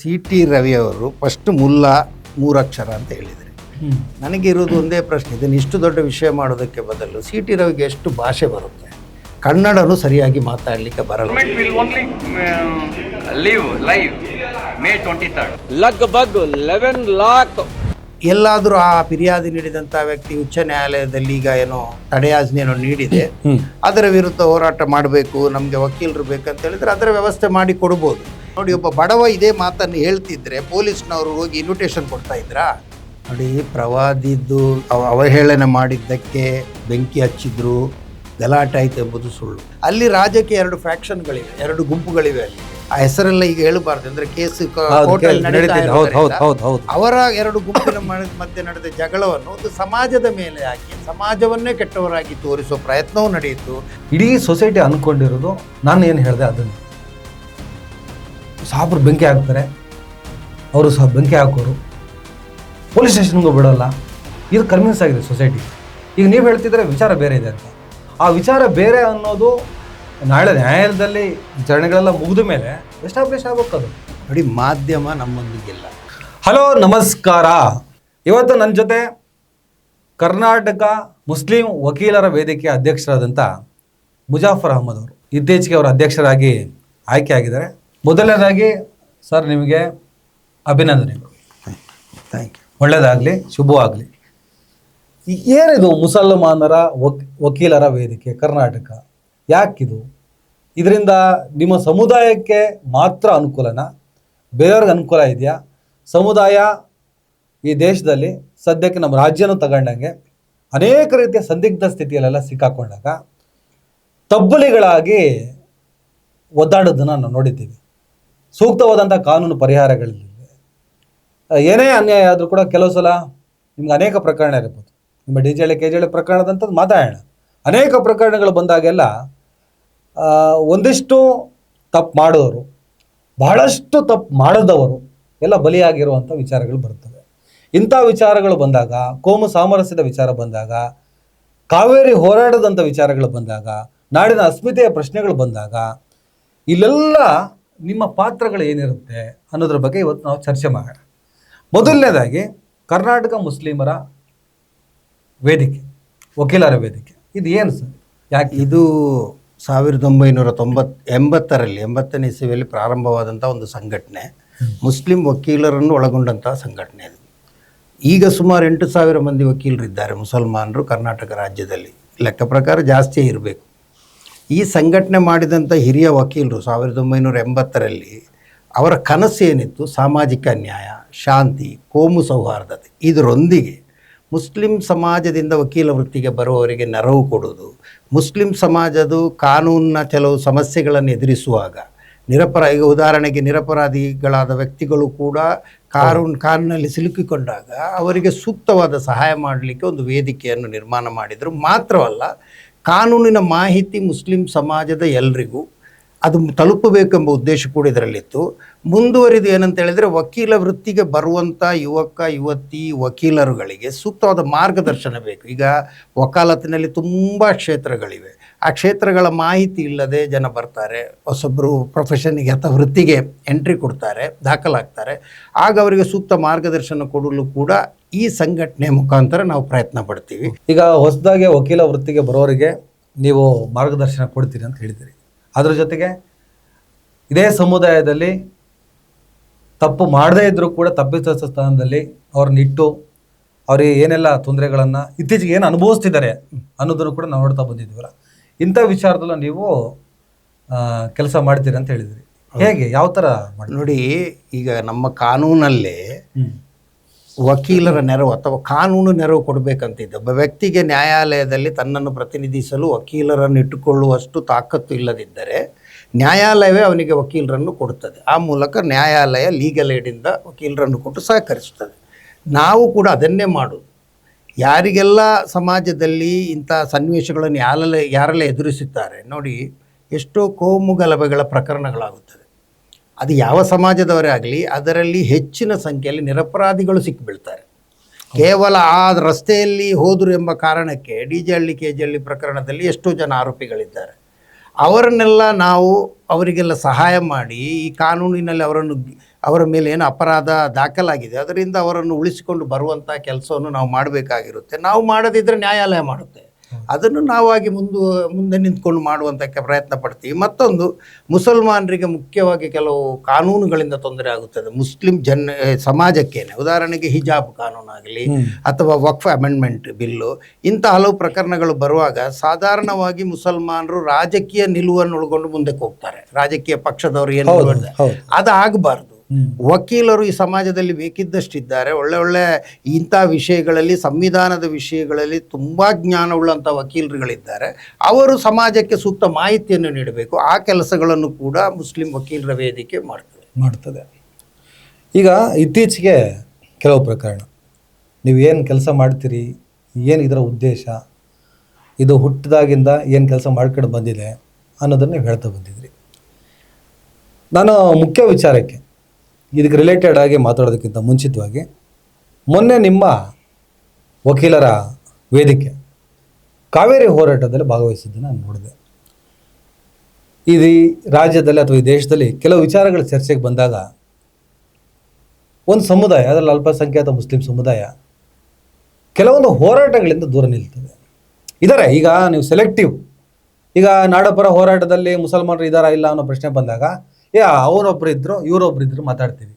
CT. Ravi ಅವರು first Mulla 3 ಅಕ್ಷರ ಅಂತ ಹೇಳಿದರು. ನನಗಿರೋದು ಒಂದೇ ಪ್ರಶ್ನೆ, ಇದನ್ನು ಇಷ್ಟು ದೊಡ್ಡ ವಿಷಯ ಮಾಡೋದಕ್ಕೆ ಬದಲು ಸಿ.ಟಿ. ರವಿಗೆ ಎಷ್ಟು ಭಾಷೆ ಬರುತ್ತೆ? ಕನ್ನಡನು ಸರಿಯಾಗಿ ಮಾತಾಡಲಿಕ್ಕೆ ಬರಲ್ಲ. ಲಗ್ಭಗ್ 11 लाख ಎಲ್ಲಾದರೂ ಆ ಫಿರ್ಯಾದಿ ನೀಡಿದಂಥ ವ್ಯಕ್ತಿ ಉಚ್ಚ ನ್ಯಾಯಾಲಯದಲ್ಲಿ ಈಗ ಏನೋ ತಡೆಯಾಜ್ಞೆಯನ್ನು ನೀಡಿದೆ, ಅದರ ವಿರುದ್ಧ ಹೋರಾಟ ಮಾಡಬೇಕು, ನಮಗೆ ವಕೀಲರು ಬೇಕಂತ ಹೇಳಿದ್ರೆ ಅದರ ವ್ಯವಸ್ಥೆ ಮಾಡಿ ಕೊಡ್ಬೋದು. ನೋಡಿ, ಒಬ್ಬ ಬಡವ ಇದೇ ಮಾತನ್ನು ಹೇಳ್ತಿದ್ರೆ ಪೊಲೀಸ್ನವರು ಹೋಗಿ ಇನ್ವಿಟೇಷನ್ ಕೊಡ್ತಾ ಇದ್ರಾ? ನೋಡಿ, ಪ್ರವಾದಿದ್ದು ಅವಹೇಳನ ಮಾಡಿದ್ದಕ್ಕೆ ಬೆಂಕಿ ಹಚ್ಚಿದ್ರು, ಗಲಾಟೆ ಆಯ್ತು ಎಂಬುದು ಸುಳ್ಳು. ಅಲ್ಲಿ ರಾಜ್ಯಕ್ಕೆ 2 ಫ್ಯಾಕ್ಷನ್ಗಳಿವೆ, 2 ಗುಂಪುಗಳಿವೆ. ಅಲ್ಲಿ ಆ ಹೆಸರೆಲ್ಲ ಈಗ ಹೇಳಬಾರ್ದು, ಅಂದ್ರೆ ಕೇಸು ಅವರ 2 ಗುಂಪಿನ ಮಧ್ಯೆ ನಡೆದ ಜಗಳವನ್ನು ಒಂದು ಸಮಾಜದ ಮೇಲೆ ಹಾಕಿ ಸಮಾಜವನ್ನೇ ಕೆಟ್ಟವರಾಗಿ ತೋರಿಸುವ ಪ್ರಯತ್ನವೂ ನಡೆಯಿತು. ಇಡೀ ಸೊಸೈಟಿ ಅನ್ಕೊಂಡಿರೋದು, ನಾನು ಏನು ಹೇಳಿದೆ ಅದನ್ನು, ಸಾಬ್ರು ಬೆಂಕಿ ಹಾಕ್ತಾರೆ, ಅವರು ಸಹ ಬೆಂಕಿ ಹಾಕೋರು, ಪೊಲೀಸ್ ಸ್ಟೇಷನ್ಗೂ ಬಿಡೋಲ್ಲ. ಇದು ಕನ್ವಿನ್ಸ್ ಆಗಿದೆ ಸೊಸೈಟಿ. ಈಗ ನೀವು ಹೇಳ್ತಿದ್ರೆ ವಿಚಾರ ಬೇರೆ ಇದೆ ಅಂತ. ಆ ವಿಚಾರ ಬೇರೆ ಅನ್ನೋದು ನಾಳೆ ನ್ಯಾಯಾಲಯದಲ್ಲಿ ವಿಚಾರಣೆಗಳೆಲ್ಲ ಮುಗಿದ ಮೇಲೆ ಎಸ್ಟಾಬ್ಲಿಷ್ ಆಗಬೇಕದು. ನೋಡಿ, ಮಾಧ್ಯಮ ನಮ್ಮೊಂದಿಗಿಲ್ಲ. ಹಲೋ, ನಮಸ್ಕಾರ. ಇವತ್ತು ನನ್ನ ಜೊತೆ ಕರ್ನಾಟಕ ಮುಸ್ಲಿಂ ವಕೀಲರ ವೇದಿಕೆಯ ಅಧ್ಯಕ್ಷರಾದಂಥ ಮುಜಾಫರ್ ಅಹಮದ್ ಅವರು ಇತ್ತೀಚೆಗೆ ಅವರ ಅಧ್ಯಕ್ಷರಾಗಿ ಆಯ್ಕೆ ಆಗಿದ್ದಾರೆ. ಮೊದಲನೇದಾಗಿ ಸರ್, ನಿಮಗೆ ಅಭಿನಂದನೆಗಳು. Thank you. ಒಳ್ಳೆಯದಾಗಲಿ, ಶುಭವಾಗಲಿ. ಏನಿದು ಮುಸಲ್ಮಾನರ ವಕೀಲರ ವೇದಿಕೆ ಕರ್ನಾಟಕ? ಯಾಕಿದು? ಇದರಿಂದ ನಿಮ್ಮ ಸಮುದಾಯಕ್ಕೆ ಮಾತ್ರ ಅನುಕೂಲನಾ? ಬೇರೆಯವ್ರಿಗೆ ಅನುಕೂಲ ಇದೆಯಾ? ಸಮುದಾಯ ಈ ದೇಶದಲ್ಲಿ ಸದ್ಯಕ್ಕೆ ನಮ್ಮ ರಾಜ್ಯನೂ ತಗೊಂಡಂಗೆ ಅನೇಕ ರೀತಿಯ ಸಂದಿಗ್ಧ ಸ್ಥಿತಿಯಲ್ಲೆಲ್ಲ ಸಿಕ್ಕಾಕೊಂಡಾಗ ತಬ್ಬಲಿಗಳಾಗಿ ಒದ್ದಾಡೋದನ್ನು ನಾವು ನೋಡಿದ್ದೀವಿ. ಸೂಕ್ತವಾದಂಥ ಕಾನೂನು ಪರಿಹಾರಗಳಿಲ್ಲ. ಏನೇ ಅನ್ಯಾಯ ಆದರೂ ಕೂಡ ಕೆಲವು ಸಲ ನಿಮ್ಗೆ ಅನೇಕ ಪ್ರಕರಣ ಇರ್ಬೋದು. ನಿಮ್ಮ ಡಿಜೆಳೆ ಕೆಜೆಳೆ ಪ್ರಕರಣದಂಥದ್ದು ಮಾತಾಡೋಣ. ಅನೇಕ ಪ್ರಕರಣಗಳು ಬಂದಾಗೆಲ್ಲ ಒಂದಿಷ್ಟು ತಪ್ಪು ಮಾಡೋರು, ಬಹಳಷ್ಟು ತಪ್ಪು ಮಾಡದವರು ಎಲ್ಲ ಬಲಿಯಾಗಿರುವಂಥ ವಿಚಾರಗಳು ಬರ್ತವೆ. ಇಂಥ ವಿಚಾರಗಳು ಬಂದಾಗ, ಕೋಮು ಸಾಮರಸ್ಯದ ವಿಚಾರ ಬಂದಾಗ, ಕಾವೇರಿ ಹೋರಾಟದಂಥ ವಿಚಾರಗಳು ಬಂದಾಗ, ನಾಡಿನ ಅಸ್ಮಿತೆಯ ಪ್ರಶ್ನೆಗಳು ಬಂದಾಗ, ಇಲ್ಲೆಲ್ಲ ನಿಮ್ಮ ಪಾತ್ರಗಳು ಏನಿರುತ್ತೆ ಅನ್ನೋದ್ರ ಬಗ್ಗೆ ಇವತ್ತು ನಾವು ಚರ್ಚೆ ಮಾಡೋಣ. ಮೊದಲನೇದಾಗಿ ಕರ್ನಾಟಕ ಮುಸ್ಲಿಮರ ವೇದಿಕೆ, ವಕೀಲರ ವೇದಿಕೆ, ಇದು ಏನು ಸರ್? ಯಾಕೆ ಇದು 1980ರಲ್ಲಿ 80ನೇ ಇಸವಿಯಲ್ಲಿ ಪ್ರಾರಂಭವಾದಂಥ ಒಂದು ಸಂಘಟನೆ, ಮುಸ್ಲಿಂ ವಕೀಲರನ್ನು ಒಳಗೊಂಡಂಥ ಸಂಘಟನೆ. ಇದು ಈಗ ಸುಮಾರು 8,000 ಮಂದಿ ವಕೀಲರಿದ್ದಾರೆ ಮುಸಲ್ಮಾನರು ಕರ್ನಾಟಕ ರಾಜ್ಯದಲ್ಲಿ. ಲೆಕ್ಕ ಪ್ರಕಾರ ಜಾಸ್ತಿಯೇ ಇರಬೇಕು. ಈ ಸಂಘಟನೆ ಮಾಡಿದಂಥ ಹಿರಿಯ ವಕೀಲರು 1980ರಲ್ಲಿ ಅವರ ಕನಸು ಏನಿತ್ತು? ಸಾಮಾಜಿಕ ನ್ಯಾಯ, ಶಾಂತಿ, ಕೋಮು ಸೌಹಾರ್ದತೆ, ಇದರೊಂದಿಗೆ ಮುಸ್ಲಿಂ ಸಮಾಜದಿಂದ ವಕೀಲ ವೃತ್ತಿಗೆ ಬರುವವರಿಗೆ ನೆರವು ಕೊಡೋದು, ಮುಸ್ಲಿಂ ಸಮಾಜದ ಕಾನೂನಿನ ಕೆಲವು ಸಮಸ್ಯೆಗಳನ್ನು ಎದುರಿಸುವಾಗ ಈಗ ಉದಾಹರಣೆಗೆ ನಿರಪರಾಧಿಗಳಾದ ವ್ಯಕ್ತಿಗಳು ಕೂಡ ಕಾನೂನಿನಲ್ಲಿ ಸಿಲುಕಿಕೊಂಡಾಗ ಅವರಿಗೆ ಸೂಕ್ತವಾದ ಸಹಾಯ ಮಾಡಲಿಕ್ಕೆ ಒಂದು ವೇದಿಕೆಯನ್ನು ನಿರ್ಮಾಣ ಮಾಡಿದರು. ಮಾತ್ರವಲ್ಲ, ಕಾನೂನಿನ ಮಾಹಿತಿ ಮುಸ್ಲಿಂ ಸಮಾಜದ ಎಲ್ರಿಗೂ ಅದು ತಲುಪಬೇಕೆಂಬ ಉದ್ದೇಶ ಕೂಡ ಇದರಲ್ಲಿತ್ತು. ಮುಂದುವರಿದು ಏನಂತ ಹೇಳಿದರೆ, ವಕೀಲ ವೃತ್ತಿಗೆ ಬರುವಂಥ ಯುವಕ ಯುವತಿ ವಕೀಲರುಗಳಿಗೆ ಸೂಕ್ತವಾದ ಮಾರ್ಗದರ್ಶನ ಬೇಕು. ಈಗ ವಕಾಲತ್ತಿನಲ್ಲಿ ತುಂಬ ಕ್ಷೇತ್ರಗಳಿವೆ. ಆ ಕ್ಷೇತ್ರಗಳ ಮಾಹಿತಿ ಇಲ್ಲದೆ ಜನ ಬರ್ತಾರೆ, ಹೊಸೊಬ್ಬರು ಪ್ರೊಫೆಷನ್ನಿಗೆ ಅಥವಾ ವೃತ್ತಿಗೆ ಎಂಟ್ರಿ ಕೊಡ್ತಾರೆ, ದಾಖಲಾಗ್ತಾರೆ. ಆಗ ಅವರಿಗೆ ಸೂಕ್ತ ಮಾರ್ಗದರ್ಶನ ಕೊಡಲು ಕೂಡ ಈ ಸಂಘಟನೆ ಮುಖಾಂತರ ನಾವು ಪ್ರಯತ್ನ ಪಡ್ತೀವಿ. ಈಗ ಹೊಸದಾಗಿ ವಕೀಲ ವೃತ್ತಿಗೆ ಬರೋರಿಗೆ ನೀವು ಮಾರ್ಗದರ್ಶನ ಕೊಡ್ತೀರಿ ಅಂತ ಹೇಳಿದಿರಿ. ಅದ್ರ ಜೊತೆಗೆ ಇದೇ ಸಮುದಾಯದಲ್ಲಿ ತಪ್ಪು ಮಾಡದೇ ಇದ್ದರೂ ಕೂಡ ತಪ್ಪಿತ ಸ್ಥಾನದಲ್ಲಿ ಅವ್ರನ್ನ ಇಟ್ಟು ಅವರಿಗೆ ಏನೆಲ್ಲ ತೊಂದರೆಗಳನ್ನು ಇತ್ತೀಚೆಗೆ ಏನು ಅನುಭವಿಸ್ತಿದ್ದಾರೆ ಅನ್ನೋದನ್ನು ಕೂಡ ನಾವು ನೋಡ್ತಾ ಬಂದಿದ್ದೀವಲ್ಲ. ಇಂಥ ವಿಚಾರದಲ್ಲ ನೀವು ಕೆಲಸ ಮಾಡ್ತೀರಿ ಅಂತ ಹೇಳಿದ್ರಿ. ಹೇಗೆ, ಯಾವ ಥರ ಮಾಡಿ? ನೋಡಿ, ಈಗ ನಮ್ಮ ಕಾನೂನಲ್ಲೇ ವಕೀಲರ ನೆರವು ಅಥವಾ ಕಾನೂನು ನೆರವು ಕೊಡಬೇಕಂತಿದ್ದ ಒಬ್ಬ ವ್ಯಕ್ತಿಗೆ ನ್ಯಾಯಾಲಯದಲ್ಲಿ ತನ್ನನ್ನು ಪ್ರತಿನಿಧಿಸಲು ವಕೀಲರನ್ನು ಇಟ್ಟುಕೊಳ್ಳುವಷ್ಟು ತಾಕತ್ತು ಇಲ್ಲದಿದ್ದರೆ ನ್ಯಾಯಾಲಯವೇ ಅವನಿಗೆ ವಕೀಲರನ್ನು ಕೊಡುತ್ತದೆ. ಆ ಮೂಲಕ ನ್ಯಾಯಾಲಯ ಲೀಗಲ್ ಏಡಿಂದ ವಕೀಲರನ್ನು ಕೊಟ್ಟು ಸಹಕರಿಸುತ್ತದೆ. ನಾವು ಕೂಡ ಅದನ್ನೇ ಮಾಡೋದು. ಯಾರಿಗೆಲ್ಲ ಸಮಾಜದಲ್ಲಿ ಇಂಥ ಸನ್ನಿವೇಶಗಳನ್ನು ಯಾರೆಲ್ಲ ಎದುರಿಸುತ್ತಾರೆ ನೋಡಿ, ಎಷ್ಟೋ ಕೋಮು ಗಲಭೆಗಳ ಪ್ರಕರಣಗಳಾಗುತ್ತದೆ. ಅದು ಯಾವ ಸಮಾಜದವರೇ ಆಗಲಿ, ಅದರಲ್ಲಿ ಹೆಚ್ಚಿನ ಸಂಖ್ಯೆಯಲ್ಲಿ ನಿರಪರಾಧಿಗಳು ಸಿಕ್ಕಿಬೀಳ್ತಾರೆ. ಕೇವಲ ಆ ರಸ್ತೆಯಲ್ಲಿ ಹೋದರು ಎಂಬ ಕಾರಣಕ್ಕೆ ಡಿಜೆಹಳ್ಳಿ ಕೆಜೆಹಳ್ಳಿ ಪ್ರಕರಣದಲ್ಲಿ ಎಷ್ಟೋ ಜನ ಆರೋಪಿಗಳಿದ್ದಾರೆ. ಅವರನ್ನೆಲ್ಲ ನಾವು ಅವರಿಗೆಲ್ಲ ಸಹಾಯ ಮಾಡಿ ಈ ಕಾನೂನಿನಲ್ಲಿ ಅವರನ್ನು ಅವರ ಮೇಲೆ ಏನು ಅಪರಾಧ ದಾಖಲಾಗಿದೆ ಅದರಿಂದ ಅವರನ್ನು ಉಳಿಸಿಕೊಂಡು ಬರುವಂಥ ಕೆಲಸವನ್ನು ನಾವು ಮಾಡಬೇಕಾಗಿರುತ್ತೆ. ನಾವು ಮಾಡದಿದ್ದರೆ ನ್ಯಾಯಾಲಯ ಮಾಡುತ್ತೆ. ಅದನ್ನು ನಾವಾಗಿ ಮುಂದೆ ನಿಂತ್ಕೊಂಡು ಮಾಡುವಂಥಕ್ಕೆ ಪ್ರಯತ್ನ ಪಡ್ತೀವಿ. ಮತ್ತೊಂದು, ಮುಸಲ್ಮಾನರಿಗೆ ಮುಖ್ಯವಾಗಿ ಕೆಲವು ಕಾನೂನುಗಳಿಂದ ತೊಂದರೆ ಆಗುತ್ತದೆ ಮುಸ್ಲಿಂ ಸಮಾಜಕ್ಕೇನೆ. ಉದಾಹರಣೆಗೆ ಹಿಜಾಬ್ ಕಾನೂನಾಗಲಿ ಅಥವಾ ವಕ್ಫ್ ಅಮೆಂಡ್ಮೆಂಟ್ ಬಿಲ್ಲು, ಇಂಥ ಹಲವು ಪ್ರಕರಣಗಳು ಬರುವಾಗ ಸಾಧಾರಣವಾಗಿ ಮುಸಲ್ಮಾನರು ರಾಜಕೀಯ ನಿಲುವನ್ನು ಒಳಗೊಂಡು ಮುಂದಕ್ಕೆ ಹೋಗ್ತಾರೆ. ರಾಜಕೀಯ ಪಕ್ಷದವರು ಏನು ಅದು ಆಗಬಾರ್ದು. ವಕೀಲರು ಈ ಸಮಾಜದಲ್ಲಿ ಬೇಕಿದ್ದಷ್ಟಿದ್ದಾರೆ. ಒಳ್ಳೆ ಇಂಥ ವಿಷಯಗಳಲ್ಲಿ, ಸಂವಿಧಾನದ ವಿಷಯಗಳಲ್ಲಿ ತುಂಬ ಜ್ಞಾನವುಳ್ಳಂಥ ವಕೀಲರುಗಳಿದ್ದಾರೆ. ಅವರು ಸಮಾಜಕ್ಕೆ ಸೂಕ್ತ ಮಾಹಿತಿಯನ್ನು ನೀಡಬೇಕು. ಆ ಕೆಲಸಗಳನ್ನು ಕೂಡ ಮುಸ್ಲಿಂ ವಕೀಲರ ವೇದಿಕೆ ಮಾಡ್ತದೆ. ಈಗ ಇತ್ತೀಚೆಗೆ ಕೆಲವು ಪ್ರಕರಣ, ನೀವು ಏನು ಕೆಲಸ ಮಾಡ್ತೀರಿ, ಏನು ಇದರ ಉದ್ದೇಶ, ಇದು ಹುಟ್ಟಿದಾಗಿಂದ ಏನು ಕೆಲಸ ಮಾಡ್ಕೊಂಡು ಬಂದಿದೆ ಅನ್ನೋದನ್ನು ನೀವು ಹೇಳ್ತಾ ಬಂದಿದ್ರಿ. ನಾನು ಮುಖ್ಯ ವಿಚಾರಕ್ಕೆ ಇದಕ್ಕೆ ರಿಲೇಟೆಡ್ ಆಗಿ ಮಾತಾಡೋದಕ್ಕಿಂತ ಮುಂಚಿತವಾಗಿ, ಮೊನ್ನೆ ನಿಮ್ಮ ವಕೀಲರ ವೇದಿಕೆ ಕಾವೇರಿ ಹೋರಾಟದಲ್ಲಿ ಭಾಗವಹಿಸಿದ್ದನ್ನು ನಾನು ನೋಡಿದೆ. ಈ ರಾಜ್ಯದಲ್ಲಿ ಅಥವಾ ಈ ದೇಶದಲ್ಲಿ ಕೆಲವು ವಿಚಾರಗಳ ಚರ್ಚೆಗೆ ಬಂದಾಗ ಒಂದು ಸಮುದಾಯ, ಅದರಲ್ಲಿ ಅಲ್ಪಸಂಖ್ಯಾತ ಮುಸ್ಲಿಂ ಸಮುದಾಯ ಕೆಲವೊಂದು ಹೋರಾಟಗಳಿಂದ ದೂರ ನಿಲ್ತದೆ. ಇದ್ದಾರೆ. ಈಗ ನೀವು ಸೆಲೆಕ್ಟಿವ್, ಈಗ ನಾಡಪರ ಹೋರಾಟದಲ್ಲಿ ಮುಸಲ್ಮಾನರು ಇದ್ದಾರಾ ಇಲ್ಲ ಅನ್ನೋ ಪ್ರಶ್ನೆ ಬಂದಾಗ ಅವರೊಬ್ರು ಇದ್ರು ಇವರೊಬ್ರು ಇದ್ರು ಮಾತಾಡ್ತೀವಿ,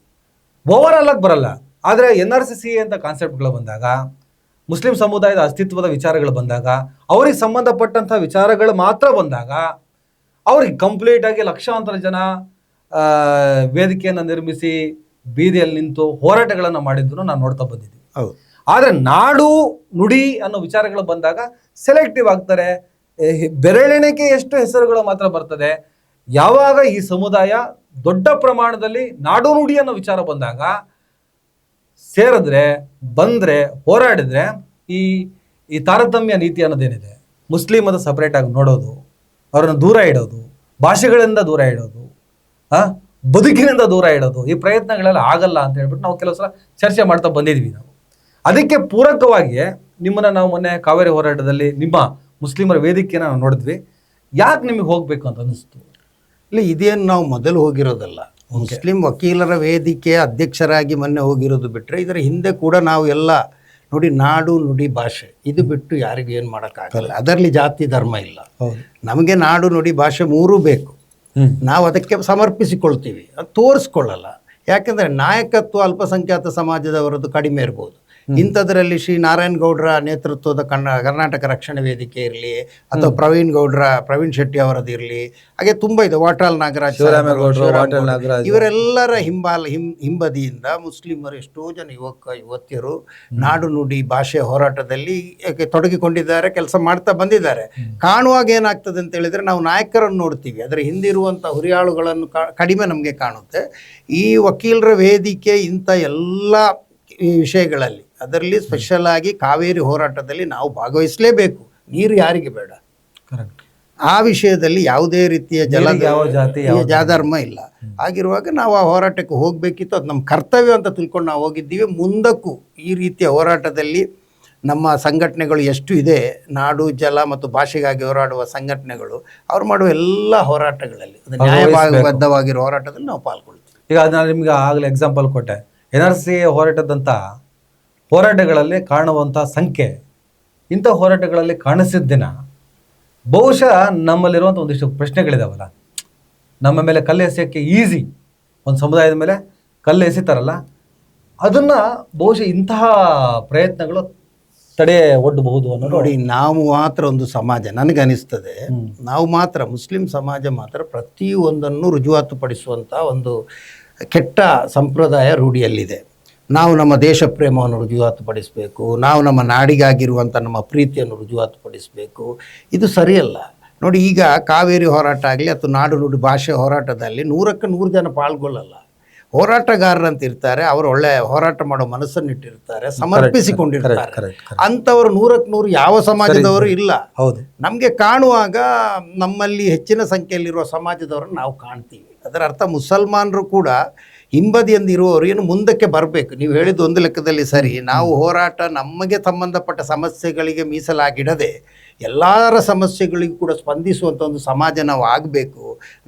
ಓವರಾಲ್ ಆಗಿ ಬರಲ್ಲ. ಆದರೆ NRCC ಅಂತ ಕಾನ್ಸೆಪ್ಟ್ಗಳು ಬಂದಾಗ, ಮುಸ್ಲಿಂ ಸಮುದಾಯದ ಅಸ್ತಿತ್ವದ ವಿಚಾರಗಳು ಬಂದಾಗ, ಅವ್ರಿಗೆ ಸಂಬಂಧಪಟ್ಟಂಥ ವಿಚಾರಗಳು ಮಾತ್ರ ಬಂದಾಗ ಅವ್ರಿಗೆ ಕಂಪ್ಲೀಟಾಗಿ ಲಕ್ಷಾಂತರ ಜನ ವೇದಿಕೆಯನ್ನು ನಿರ್ಮಿಸಿ ಬೀದಿಯಲ್ಲಿ ನಿಂತು ಹೋರಾಟಗಳನ್ನು ಮಾಡಿದ್ದನ್ನು ನಾನು ನೋಡ್ತಾ ಬಂದಿದ್ದೀವಿ. ಆದರೆ ನಾಡು ನುಡಿ ಅನ್ನೋ ವಿಚಾರಗಳು ಬಂದಾಗ ಸೆಲೆಕ್ಟಿವ್ ಆಗ್ತಾರೆ. ಬೆರಳೆಣಿಕೆ ಎಷ್ಟು ಹೆಸರುಗಳು ಮಾತ್ರ ಬರ್ತದೆ. ಯಾವಾಗ ಈ ಸಮುದಾಯ ದೊಡ್ಡ ಪ್ರಮಾಣದಲ್ಲಿ ನಾಡು ನುಡಿ ಅನ್ನೋ ವಿಚಾರ ಬಂದಾಗ ಸೇರಿದ್ರೆ, ಬಂದರೆ, ಹೋರಾಡಿದ್ರೆ, ಈ ತಾರತಮ್ಯ ನೀತಿ ಅನ್ನೋದೇನಿದೆ, ಮುಸ್ಲಿಮ್ ಅದು ಸಪ್ರೇಟ್ ಆಗಿ ನೋಡೋದು, ಅವರನ್ನು ದೂರ ಇಡೋದು, ಭಾಷೆಗಳಿಂದ ದೂರ ಇಡೋದು, ಬದುಕಿನಿಂದ ದೂರ ಇಡೋದು, ಈ ಪ್ರಯತ್ನಗಳೆಲ್ಲ ಆಗಲ್ಲ ಅಂತ ಹೇಳ್ಬಿಟ್ಟು ನಾವು ಕೆಲವು ಸಲ ಚರ್ಚೆ ಮಾಡ್ತಾ ಬಂದಿದ್ವಿ. ನಾವು ಅದಕ್ಕೆ ಪೂರಕವಾಗಿ ನಿಮ್ಮನ್ನು ನಾವು ಮೊನ್ನೆ ಕಾವೇರಿ ಹೋರಾಟದಲ್ಲಿ ನಿಮ್ಮ ಮುಸ್ಲಿಮರ ವೇದಿಕೆಯನ್ನು ನಾವು ನೋಡಿದ್ವಿ. ಯಾಕೆ ನಿಮಗೆ ಹೋಗಬೇಕು ಅಂತ ಅನ್ನಿಸ್ತು? ಇಲ್ಲ, ಇದೇನು ನಾವು ಮೊದಲು ಹೋಗಿರೋದಲ್ಲ. ಮುಸ್ಲಿಂ ವಕೀಲರ ವೇದಿಕೆಯ ಅಧ್ಯಕ್ಷರಾಗಿ ಮೊನ್ನೆ ಹೋಗಿರೋದು ಬಿಟ್ಟರೆ, ಇದರ ಹಿಂದೆ ಕೂಡ ನಾವು ಎಲ್ಲ ನೋಡಿ, ನಾಡು ನುಡಿ ಭಾಷೆ ಇದು ಬಿಟ್ಟು ಯಾರಿಗೂ ಏನು ಮಾಡೋಕ್ಕಾಗಲ್ಲ. ಅದರಲ್ಲಿ ಜಾತಿ ಧರ್ಮ ಇಲ್ಲ. ನಮಗೆ ನಾಡು ನುಡಿ ಭಾಷೆ ಮೂರೂ ಬೇಕು. ನಾವು ಅದಕ್ಕೆ ಸಮರ್ಪಿಸಿಕೊಳ್ತೀವಿ, ಅದು ತೋರಿಸ್ಕೊಳ್ಳಲ್ಲ. ಯಾಕೆಂದರೆ ನಾಯಕತ್ವ ಅಲ್ಪಸಂಖ್ಯಾತ ಸಮಾಜದವರದ್ದು ಕಡಿಮೆ ಇರ್ಬೋದು. ಇಂಥದ್ರಲ್ಲಿ ಶ್ರೀ ನಾರಾಯಣ್ ಗೌಡ್ರ ನೇತೃತ್ವದ ಕರ್ನಾಟಕ ರಕ್ಷಣೆ ವೇದಿಕೆ ಇರಲಿ, ಅಥವಾ ಪ್ರವೀಣ್ ಶೆಟ್ಟಿ ಅವರದ್ದು ಇರಲಿ, ಹಾಗೆ ತುಂಬ ಇದೆ, ವಾಟಾಳ್ ನಾಗರಾಜ್, ಇವರೆಲ್ಲರ ಹಿಂಬದಿಯಿಂದ ಮುಸ್ಲಿಮರು ಎಷ್ಟೋ ಜನ ಯುವತಿಯರು ನಾಡು ನುಡಿ ಭಾಷೆ ಹೋರಾಟದಲ್ಲಿ ತೊಡಗಿಕೊಂಡಿದ್ದಾರೆ, ಕೆಲಸ ಮಾಡ್ತಾ ಬಂದಿದ್ದಾರೆ. ಕಾಣುವಾಗ ಏನಾಗ್ತದೆ ಅಂತ ಹೇಳಿದರೆ, ನಾವು ನಾಯಕರನ್ನು ನೋಡ್ತೀವಿ, ಅದರ ಹಿಂದಿರುವಂಥ ಹುರಿಯಾಳುಗಳನ್ನು ಕಡಿಮೆ ನಮಗೆ ಕಾಣುತ್ತೆ. ಈ ವಕೀಲರ ವೇದಿಕೆ ಇಂಥ ಎಲ್ಲ ಈ ವಿಷಯಗಳಲ್ಲಿ, ಅದರಲ್ಲಿ ಸ್ಪೆಷಲ್ ಆಗಿ ಕಾವೇರಿ ಹೋರಾಟದಲ್ಲಿ ನಾವು ಭಾಗವಹಿಸಲೇಬೇಕು. ನೀರು ಯಾರಿಗೆ ಬೇಡ? ಕರೆಕ್ಟ್. ಆ ವಿಷಯದಲ್ಲಿ ಯಾವುದೇ ರೀತಿಯ ಜಾಧರ್ಮ ಇಲ್ಲ. ಆಗಿರುವಾಗ ನಾವು ಆ ಹೋರಾಟಕ್ಕೆ ಹೋಗಬೇಕಿತ್ತು. ಅದು ನಮ್ಮ ಕರ್ತವ್ಯ ಅಂತ ತಿಳ್ಕೊಂಡು ನಾವು ಹೋಗಿದ್ದೀವಿ. ಮುಂದಕ್ಕೂ ಈ ರೀತಿಯ ಹೋರಾಟದಲ್ಲಿ ನಮ್ಮ ಸಂಘಟನೆಗಳು ಎಷ್ಟು ಇದೆ, ನಾಡು ಜಲ ಮತ್ತು ಭಾಷೆಗಾಗಿ ಹೋರಾಡುವ ಸಂಘಟನೆಗಳು, ಅವ್ರು ಮಾಡುವ ಎಲ್ಲ ಹೋರಾಟಗಳಲ್ಲಿ, ನ್ಯಾಯಬದ್ಧವಾಗಿರೋ ಹೋರಾಟದಲ್ಲಿ ನಾವು ಪಾಲ್ಗೊಳ್ತೀವಿ. ಈಗ ನಾನು ನಿಮ್ಗೆ ಆಗಲೇ ಎಕ್ಸಾಂಪಲ್ ಕೊಟ್ಟೆ. NRC ಹೋರಾಟದಂಥ ಹೋರಾಟಗಳಲ್ಲಿ ಕಾಣುವಂಥ ಸಂಖ್ಯೆ, ಇಂಥ ಹೋರಾಟಗಳಲ್ಲಿ ಕಾಣಿಸಿದ ದಿನ ಬಹುಶಃ ನಮ್ಮಲ್ಲಿರುವಂಥ ಒಂದಿಷ್ಟು ಪ್ರಶ್ನೆಗಳಿದಾವಲ್ಲ, ನಮ್ಮ ಮೇಲೆ ಕಲ್ಲು ಎಸೆಯೋಕ್ಕೆ ಈಸಿ, ಒಂದು ಸಮುದಾಯದ ಮೇಲೆ ಕಲ್ಲು ಎಸಿತಾರಲ್ಲ, ಅದನ್ನು ಬಹುಶಃ ಇಂತಹ ಪ್ರಯತ್ನಗಳು ತಡೆ ಒಡ್ಡಬಹುದು ಅನ್ನೋ. ನೋಡಿ, ನಾವು ಮಾತ್ರ ಒಂದು ಸಮಾಜ, ನನಗನಿಸ್ತದೆ, ನಾವು ಮಾತ್ರ ಮುಸ್ಲಿಂ ಸಮಾಜ ಮಾತ್ರ ಪ್ರತಿಯೊಂದನ್ನು ರುಜುವಾತುಪಡಿಸುವಂಥ ಒಂದು ಕೆಟ್ಟ ಸಂಪ್ರದಾಯ ರೂಢಿಯಲ್ಲಿದೆ. ನಾವು ನಮ್ಮ ದೇಶ ಪ್ರೇಮವನ್ನು ರುಜುವಾತುಪಡಿಸಬೇಕು, ನಾವು ನಮ್ಮ ನಾಡಿಗಾಗಿರುವಂಥ ನಮ್ಮ ಪ್ರೀತಿಯನ್ನು ರುಜುವಾತುಪಡಿಸಬೇಕು. ಇದು ಸರಿಯಲ್ಲ. ನೋಡಿ, ಈಗ ಕಾವೇರಿ ಹೋರಾಟ ಆಗಲಿ ಅಥವಾ ನಾಡು ನುಡಿ ಭಾಷೆ ಹೋರಾಟದಲ್ಲಿ 100ಕ್ಕೆ 100 ಜನ ಪಾಲ್ಗೊಳ್ಳಲ್ಲ. ಹೋರಾಟಗಾರರಂತ ಇರ್ತಾರೆ, ಅವರು ಒಳ್ಳೆ ಹೋರಾಟ ಮಾಡೋ ಮನಸ್ಸನ್ನಿಟ್ಟಿರ್ತಾರೆ, ಸಮರ್ಪಿಸಿಕೊಂಡಿರ್ತಾರೆ. ಅಂಥವರು 100ಕ್ಕೆ 100 ಯಾವ ಸಮಾಜದವರು ಇಲ್ಲ. ಹೌದು, ನಮಗೆ ಕಾಣುವಾಗ ನಮ್ಮಲ್ಲಿ ಹೆಚ್ಚಿನ ಸಂಖ್ಯೆಯಲ್ಲಿರುವ ಸಮಾಜದವರನ್ನು ನಾವು ಕಾಣ್ತೀವಿ. ಅದರ ಅರ್ಥ ಮುಸಲ್ಮಾನರು ಕೂಡ ಹಿಂಬದಿಯಿಂದ ಇರುವವರು ಏನು ಮುಂದಕ್ಕೆ ಬರಬೇಕು. ನೀವು ಹೇಳಿದ್ದು ಒಂದು ಲೆಕ್ಕದಲ್ಲಿ ಸರಿ. ನಾವು ಹೋರಾಟ ನಮಗೆ ಸಂಬಂಧಪಟ್ಟ ಸಮಸ್ಯೆಗಳಿಗೆ ಮೀಸಲಾಗಿಡದೆ ಎಲ್ಲರ ಸಮಸ್ಯೆಗಳಿಗೂ ಕೂಡ ಸ್ಪಂದಿಸುವಂಥ ಒಂದು ಸಮಾಜ ನಾವು ಆಗಬೇಕು.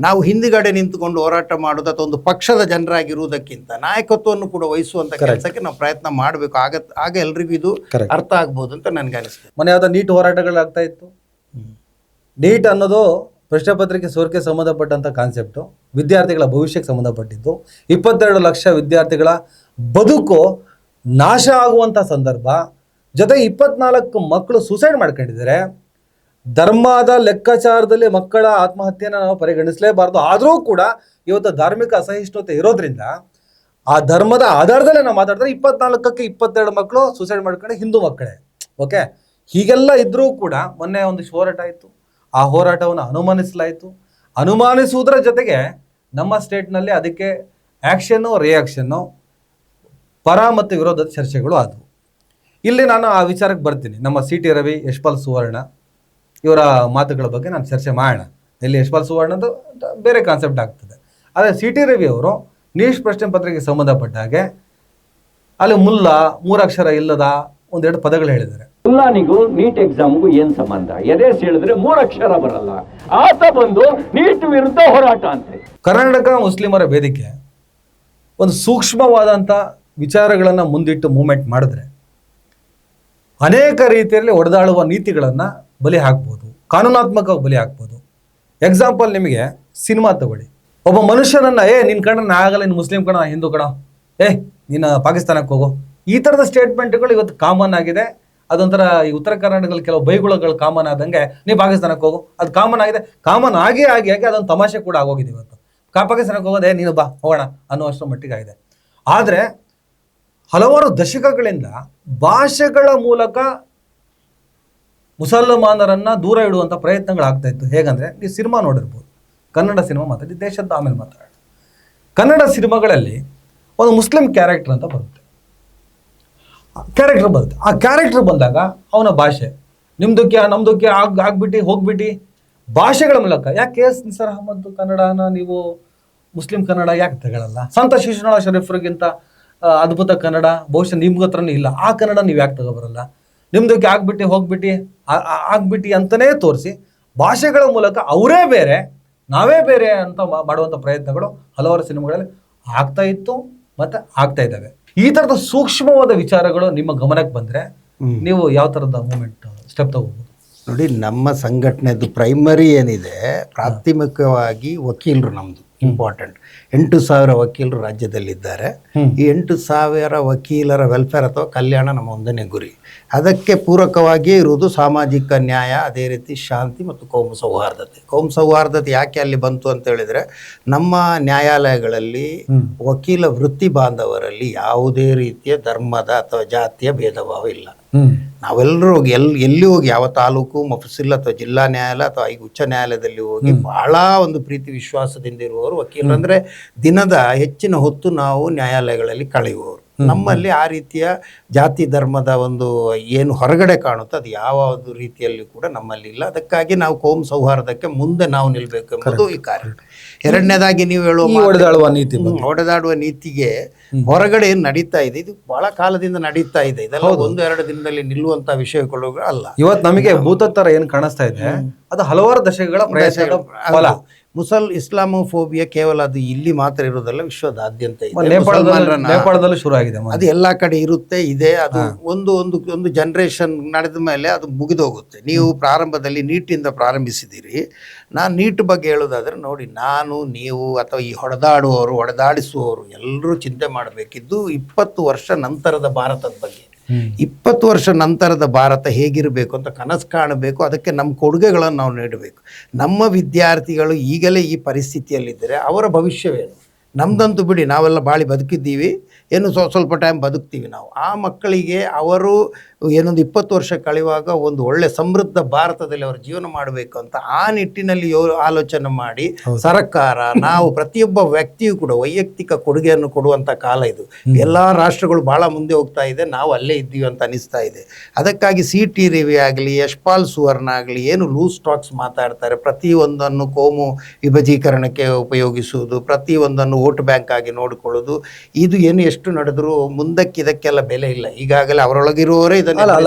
ನಾವು ಹಿಂದುಗಡೆ ನಿಂತುಕೊಂಡು ಹೋರಾಟ ಮಾಡೋದು ಅಥವಾ ಒಂದು ಪಕ್ಷದ ಜನರಾಗಿರುವುದಕ್ಕಿಂತ ನಾಯಕತ್ವವನ್ನು ಕೂಡ ವಹಿಸುವಂಥ ಕೆಲಸಕ್ಕೆ ನಾವು ಪ್ರಯತ್ನ ಮಾಡಬೇಕು. ಆಗ ಎಲ್ರಿಗೂ ಇದು ಅರ್ಥ ಆಗ್ಬೋದು ಅಂತ ನನಗೆ ಅನಿಸ್ತದೆ. ಮೊನ್ನೆ ಯಾವುದೋ ನೀಟ್ ಹೋರಾಟಗಳಾಗ್ತಾ ಇತ್ತು. ನೀಟ್ ಅನ್ನೋದು ಪ್ರಶ್ನೆ ಪತ್ರಿಕೆ ಸೋರಿಕೆ ಸಂಬಂಧಪಟ್ಟಂಥ ಕಾನ್ಸೆಪ್ಟು, ವಿದ್ಯಾರ್ಥಿಗಳ ಭವಿಷ್ಯಕ್ಕೆ ಸಂಬಂಧಪಟ್ಟಿದ್ದು. 22 ಲಕ್ಷ ವಿದ್ಯಾರ್ಥಿಗಳ ಬದುಕು ನಾಶ ಆಗುವಂಥ ಸಂದರ್ಭ. ಜೊತೆಗೆ 24 ಮಕ್ಕಳು ಸೂಸೈಡ್ ಮಾಡ್ಕೊಂಡಿದ್ದಾರೆ. ಧರ್ಮದ ಲೆಕ್ಕಾಚಾರದಲ್ಲಿ ಮಕ್ಕಳ ಆತ್ಮಹತ್ಯೆಯನ್ನು ನಾವು ಪರಿಗಣಿಸಲೇಬಾರ್ದು. ಆದರೂ ಕೂಡ ಇವತ್ತು ಧಾರ್ಮಿಕ ಅಸಹಿಷ್ಣುತೆ ಇರೋದ್ರಿಂದ ಆ ಧರ್ಮದ ಆಧಾರದಲ್ಲೇ ನಾವು ಮಾತಾಡಿದ್ರೆ 24ಕ್ಕೆ 22 ಮಕ್ಕಳು ಸೂಸೈಡ್ ಮಾಡ್ಕೊಂಡು ಹಿಂದೂ ಮಕ್ಕಳೇ. ಓಕೆ, ಹೀಗೆಲ್ಲ ಇದ್ರೂ ಕೂಡ ಮೊನ್ನೆ ಒಂದು ಹೋರಾಟ ಆಯಿತು. ಆ ಹೋರಾಟವನ್ನು ಅನುಮಾನಿಸುವುದರ ಜೊತೆಗೆ ನಮ್ಮ ಸ್ಟೇಟ್ನಲ್ಲಿ ಅದಕ್ಕೆ ಆ್ಯಕ್ಷನ್ನು ರಿಯಾಕ್ಷನ್ನು, ಪರ ಮತ್ತು ವಿರೋಧದ ಚರ್ಚೆಗಳು ಆದವು. ಇಲ್ಲಿ ನಾನು ಆ ವಿಚಾರಕ್ಕೆ ಬರ್ತೀನಿ. ನಮ್ಮ CT ರವಿ, ಯಶ್ಪಾಲ್ ಸುವರ್ಣ ಇವರ ಮಾತುಗಳ ಬಗ್ಗೆ ನಾನು ಚರ್ಚೆ ಮಾಡೋಣ. ಇಲ್ಲಿ ಯಶ್ಪಾಲ್ ಸುವರ್ಣದ್ದು ಬೇರೆ ಕಾನ್ಸೆಪ್ಟ್ ಆಗ್ತದೆ. ಆದರೆ CT ರವಿ ಅವರು ನೀಟ್ ಪ್ರಶ್ನೆ ಪತ್ರಿಕೆಗೆ ಸಂಬಂಧಪಟ್ಟ ಹಾಗೆ ಅಲ್ಲಿ ಮುಲ್ಲಾ 3 ಅಕ್ಷರ ಇಲ್ಲದ ಒಂದೆರಡು ಪದಗಳು ಹೇಳಿದ್ದಾರೆ. ಮುಲ್ಲಾನಿಗೂ ನೀಟ್ ಎಕ್ಸಾಮ್ಗೂ ಏನ್ ಸಂಬಂಧ? ಎದೆ ಹೇಳಿದ್ರೆ 3 ಅಕ್ಷರ ಬರಲ್ಲ, ಆತ ಬಂದು ನೀಟ್ ವಿರುದ್ಧ ಹೋರಾಟ ಅಂತ. ಕರ್ನಾಟಕ ಮುಸ್ಲಿಮರ ವೇದಿಕೆ ಒಂದು ಸೂಕ್ಷ್ಮವಾದಂಥ ವಿಚಾರಗಳನ್ನು ಮುಂದಿಟ್ಟು ಮೂವ್ಮೆಂಟ್ ಮಾಡಿದ್ರೆ ಅನೇಕ ರೀತಿಯಲ್ಲಿ ಒಡೆದಾಡುವ ನೀತಿಗಳನ್ನು ಬಲಿ ಹಾಕ್ಬೋದು, ಕಾನೂನಾತ್ಮಕವಾಗಿ ಬಲಿ ಹಾಕ್ಬೋದು. ಎಕ್ಸಾಂಪಲ್ ನಿಮಗೆ ಸಿನಿಮಾ ತಗೊಳ್ಳಿ. ಒಬ್ಬ ಮನುಷ್ಯನನ್ನು ನಿನ್ನ ಕಣ ನಾ ಆಗಲ್ಲ, ನೀನು ಮುಸ್ಲಿಂ ಕಣ, ಹಿಂದೂ ಕಣ, ನೀನು ಪಾಕಿಸ್ತಾನಕ್ಕೆ ಹೋಗೋ, ಈ ಥರದ ಸ್ಟೇಟ್ಮೆಂಟ್ಗಳು ಇವತ್ತು ಕಾಮನ್ ಆಗಿದೆ. ಅದೊಂಥರ ಈ ಉತ್ತರ ಕರ್ನಾಟಕದಲ್ಲಿ ಕೆಲವು ಬೈಗುಳಗಳು ಕಾಮನ್ ಆದಂಗೆ ನೀವು ಪಾಕಿಸ್ತಾನಕ್ಕೆ ಹೋಗು, ಅದು ಕಾಮನ್ ಆಗಿದೆ. ಕಾಮನ್ ಆಗಿ ಅದೊಂದು ತಮಾಷೆ ಕೂಡ ಆಗೋಗಿದೆ ಇವತ್ತು. ಪಾಕಿಸ್ತಾನಕ್ಕೆ ಹೋಗೋದೇ ನೀನು ಬಾ ಹೋಗೋಣ ಅನ್ನುವಷ್ಟರ ಮಟ್ಟಿಗೆ ಆಗಿದೆ. ಆದರೆ ಹಲವಾರು ದಶಕಗಳಿಂದ ಭಾಷೆಗಳ ಮೂಲಕ ಮುಸಲ್ಮಾನರನ್ನು ದೂರ ಇಡುವಂಥ ಪ್ರಯತ್ನಗಳಾಗ್ತಾ ಇತ್ತು. ಹೇಗಂದರೆ ನೀವು ಸಿನಿಮಾ ನೋಡಿರ್ಬೋದು, ಕನ್ನಡ ಸಿನಿಮಾ ಮಾತಾಡಿ, ದೇಶದ ಆಮೇಲೆ ಮಾತಾಡಿ. ಕನ್ನಡ ಸಿನಿಮಾಗಳಲ್ಲಿ ಒಂದು ಮುಸ್ಲಿಂ ಕ್ಯಾರೆಕ್ಟರ್ ಅಂತ ಬರುತ್ತೆ. ಆ ಕ್ಯಾರೆಕ್ಟರ್ ಬಂದಾಗ ಅವನ ಭಾಷೆ ನಮ್ದಕ್ಕೆ ಆಗ್ಬಿಟ್ಟು ಹೋಗ್ಬಿಟ್ಟು ಭಾಷೆಗಳ ಮೂಲಕ ಯಾಕೆ ನಿಸಾರ್ ಅಹಮದ್ ಕನ್ನಡನ ನೀವು ಮುಸ್ಲಿಂ ಕನ್ನಡ ಯಾಕೆ ತಗೊಳ್ಳಲ್ಲ? ಸಂತ ಶಿಶುನಾಳ ಶರೀಫ್ರಿಗಿಂತ ಅದ್ಭುತ ಕನ್ನಡ ಬಹುಶಃ ನಿಮ್ಗೆ ಹತ್ರನೂ ಇಲ್ಲ. ಆ ಕನ್ನಡ ನೀವು ಯಾಕೆ ತಗೋಬರಲ್ಲ? ನಿಮ್ದಕ್ಕೆ ಆಗ್ಬಿಟ್ಟು ಅಂತಲೇ ತೋರಿಸಿ ಭಾಷೆಗಳ ಮೂಲಕ ಅವರೇ ಬೇರೆ ನಾವೇ ಬೇರೆ ಅಂತ ಮಾಡುವಂಥ ಪ್ರಯತ್ನಗಳು ಹಲವಾರು ಸಿನಿಮಾಗಳಲ್ಲಿ ಆಗ್ತಾ ಇತ್ತು ಮತ್ತು ಆಗ್ತಾ ಇದ್ದಾವೆ. ಈ ಥರದ ಸೂಕ್ಷ್ಮವಾದ ವಿಚಾರಗಳು ನಿಮ್ಮ ಗಮನಕ್ಕೆ ಬಂದರೆ ನೀವು ಯಾವ ಥರದ ಮೂಮೆಂಟ್ ಸ್ಟೆಪ್ ತಗೋಬೋದು? ನೋಡಿ, ನಮ್ಮ ಸಂಘಟನೆದು ಪ್ರೈಮರಿ ಏನಿದೆ, ಪ್ರಾಥಮಿಕವಾಗಿ ವಕೀಲರು ನಮ್ಮದು ಇಂಪಾರ್ಟೆಂಟ್. 8,000 ವಕೀಲರು ರಾಜ್ಯದಲ್ಲಿದ್ದಾರೆ. ಈ 8,000 ವಕೀಲರ ವೆಲ್ಫೇರ್ ಅಥವಾ ಕಲ್ಯಾಣ ನಮ್ಮ ಒಂದನೇ ಗುರಿ. ಅದಕ್ಕೆ ಪೂರಕವಾಗಿಯೇ ಇರುವುದು ಸಾಮಾಜಿಕ ನ್ಯಾಯ, ಅದೇ ರೀತಿ ಶಾಂತಿ ಮತ್ತು ಕೋಮು ಸೌಹಾರ್ದತೆ. ಕೋಮು ಸೌಹಾರ್ದತೆ ಯಾಕೆ ಅಲ್ಲಿ ಬಂತು ಅಂತ ಹೇಳಿದರೆ, ನಮ್ಮ ನ್ಯಾಯಾಲಯಗಳಲ್ಲಿ ವಕೀಲ ವೃತ್ತಿ ಬಾಂಧವರಲ್ಲಿ ಯಾವುದೇ ರೀತಿಯ ಧರ್ಮದ ಅಥವಾ ಜಾತಿಯ ಭೇದ ಭಾವ ಇಲ್ಲ. ನಾವೆಲ್ಲರೂ ಹೋಗಿ ಎಲ್ಲಿ ಹೋಗಿ ಯಾವ ತಾಲೂಕು ಮಫಸಿಲ್ ಅಥವಾ ಜಿಲ್ಲಾ ನ್ಯಾಯಾಲಯ ಅಥವಾ ಈಗ ಉಚ್ಚ ನ್ಯಾಯಾಲಯದಲ್ಲಿ ಹೋಗಿ ಬಹಳ ಒಂದು ಪ್ರೀತಿ ವಿಶ್ವಾಸದಿಂದ ಇರುವವರು ವಕೀಲರು. ಅಂದರೆ ದಿನದ ಹೆಚ್ಚಿನ ಹೊತ್ತು ನಾವು ನ್ಯಾಯಾಲಯಗಳಲ್ಲಿ ಕಳೆಯುವವರು. ನಮ್ಮಲ್ಲಿ ಆ ರೀತಿಯ ಜಾತಿ ಧರ್ಮದ ಒಂದು ಏನು ಹೊರಗಡೆ ಕಾಣುತ್ತೋ ಅದು ಯಾವ ರೀತಿಯಲ್ಲಿ ಕೂಡ ನಮ್ಮಲ್ಲಿ ಇಲ್ಲ. ಅದಕ್ಕಾಗಿ ನಾವು ಕೋಮು ಸೌಹಾರ್ದಕ್ಕೆ ಮುಂದೆ ನಾವು ನಿಲ್ಲಬೇಕು ಎಂಬುದು ಈ ಕಾರ್ಯ. ಎರಡನೇದಾಗಿ ನೀವು ಹೇಳುವ ಹೊಡೆದಾಡುವ ನೀತಿಗೆ ಹೊರಗಡೆ ಏನು ನಡೀತಾ ಇದೆ, ಇದು ಬಹಳ ಕಾಲದಿಂದ ನಡೀತಾ ಇದೆ. ಇದೆಲ್ಲ 1-2 ದಿನದಲ್ಲಿ ನಿಲ್ಲುವಂತ ವಿಷಯಗಳು ಅಲ್ಲ. ಇವತ್ತು ನಮಗೆ ಭೂತತ್ತರ ಏನು ಕಾಣಿಸ್ತಾ ಇದೆ ಅದು ಹಲವಾರು ದಶಕಗಳ ಪ್ರಯತ್ನದ ಫಲ. ಇಸ್ಲಾಮೋಫೋಬಿಯಾ ಕೇವಲ ಅದು ಇಲ್ಲಿ ಮಾತ್ರ ಇರೋದಲ್ಲ, ವಿಶ್ವದಾದ್ಯಂತ ಇದೆ. ನೇಪಾಳದಲ್ಲೂ ಶುರು ಆಗಿದೆ. ಅದು ಎಲ್ಲಾ ಕಡೆ ಇದೆ. ಅದು ಒಂದು ಜನರೇಷನ್ ನಡೆದ ಮೇಲೆ ಅದು ಮುಗಿದೋಗುತ್ತೆ. ನೀವು ಪ್ರಾರಂಭದಲ್ಲಿ ನೀಟಿಂದ ಪ್ರಾರಂಭಿಸಿದ್ದೀರಿ. ನಾನು ನೀಟ್ ಬಗ್ಗೆ ಹೇಳೋದಾದ್ರೆ, ನೋಡಿ, ನೀವು ಅಥವಾ ಈ ಹೊಡೆದಾಡಿಸುವವರು ಎಲ್ಲರೂ ಚಿಂತೆ ಮಾಡಬೇಕಿದ್ದು 20 ವರ್ಷ ನಂತರದ ಭಾರತದ ಬಗ್ಗೆ. 20 ವರ್ಷ ನಂತರದ ಭಾರತ ಹೇಗಿರಬೇಕು ಅಂತ ಕನಸು ಕಾಣಬೇಕು. ಅದಕ್ಕೆ ನಮ್ಮ ಕೊಡುಗೆಗಳನ್ನು ನಾವು ನೀಡಬೇಕು. ನಮ್ಮ ವಿದ್ಯಾರ್ಥಿಗಳು ಈಗಲೇ ಈ ಪರಿಸ್ಥಿತಿಯಲ್ಲಿದ್ದರೆ ಅವರ ಭವಿಷ್ಯವೇನು? ನಮ್ದಂತೂ ಬಿಡಿ, ನಾವೆಲ್ಲ ಬಾಳಿ ಬದುಕಿದ್ದೀವಿ, ಏನು ಸ್ವಲ್ಪ ಟೈಮ್ ಬದುಕ್ತೀವಿ ನಾವು. ಆ ಮಕ್ಕಳಿಗೆ ಅವರು ಏನೊಂದು 20 ವರ್ಷ ಕಳೆಯುವಾಗ ಒಂದು ಒಳ್ಳೆ ಸಮೃದ್ಧ ಭಾರತದಲ್ಲಿ ಅವರು ಜೀವನ ಮಾಡಬೇಕು ಅಂತ ಆ ನಿಟ್ಟಿನಲ್ಲಿ ಆಲೋಚನೆ ಮಾಡಿ ಸರ್ಕಾರ, ನಾವು ಪ್ರತಿಯೊಬ್ಬ ವ್ಯಕ್ತಿಯೂ ಕೂಡ ವೈಯಕ್ತಿಕ ಕೊಡುಗೆಯನ್ನು ಕೊಡುವಂಥ ಕಾಲ ಇದು. ಎಲ್ಲ ರಾಷ್ಟ್ರಗಳು ಭಾಳ ಮುಂದೆ ಹೋಗ್ತಾ ಇದೆ, ನಾವು ಅಲ್ಲೇ ಇದ್ದೀವಿ ಅಂತ ಅನಿಸ್ತಾ ಇದೆ. ಅದಕ್ಕಾಗಿ CT ರವಿ ಆಗಲಿ, ಯಶ್ಪಾಲ್ ಸುವರ್ಣ ಆಗಲಿ, ಏನು ಲೂಸ್ ಟಾಕ್ಸ್ ಮಾತಾಡ್ತಾರೆ, ಪ್ರತಿಯೊಂದನ್ನು ಕೋಮು ವಿಭಜೀಕರಣಕ್ಕೆ ಉಪಯೋಗಿಸುವುದು, ಪ್ರತಿಯೊಂದನ್ನು ವೋಟ್ ಬ್ಯಾಂಕ್ ಆಗಿ ನೋಡಿಕೊಳ್ಳೋದು, ಇದು ಏನು ಎಷ್ಟು ನಡೆದರೂ ಮುಂದಕ್ಕೆ ಇದಕ್ಕೆಲ್ಲ ಬೆಲೆ ಇಲ್ಲ. ಈಗಾಗಲೇ ಅವರೊಳಗಿರುವವರೇ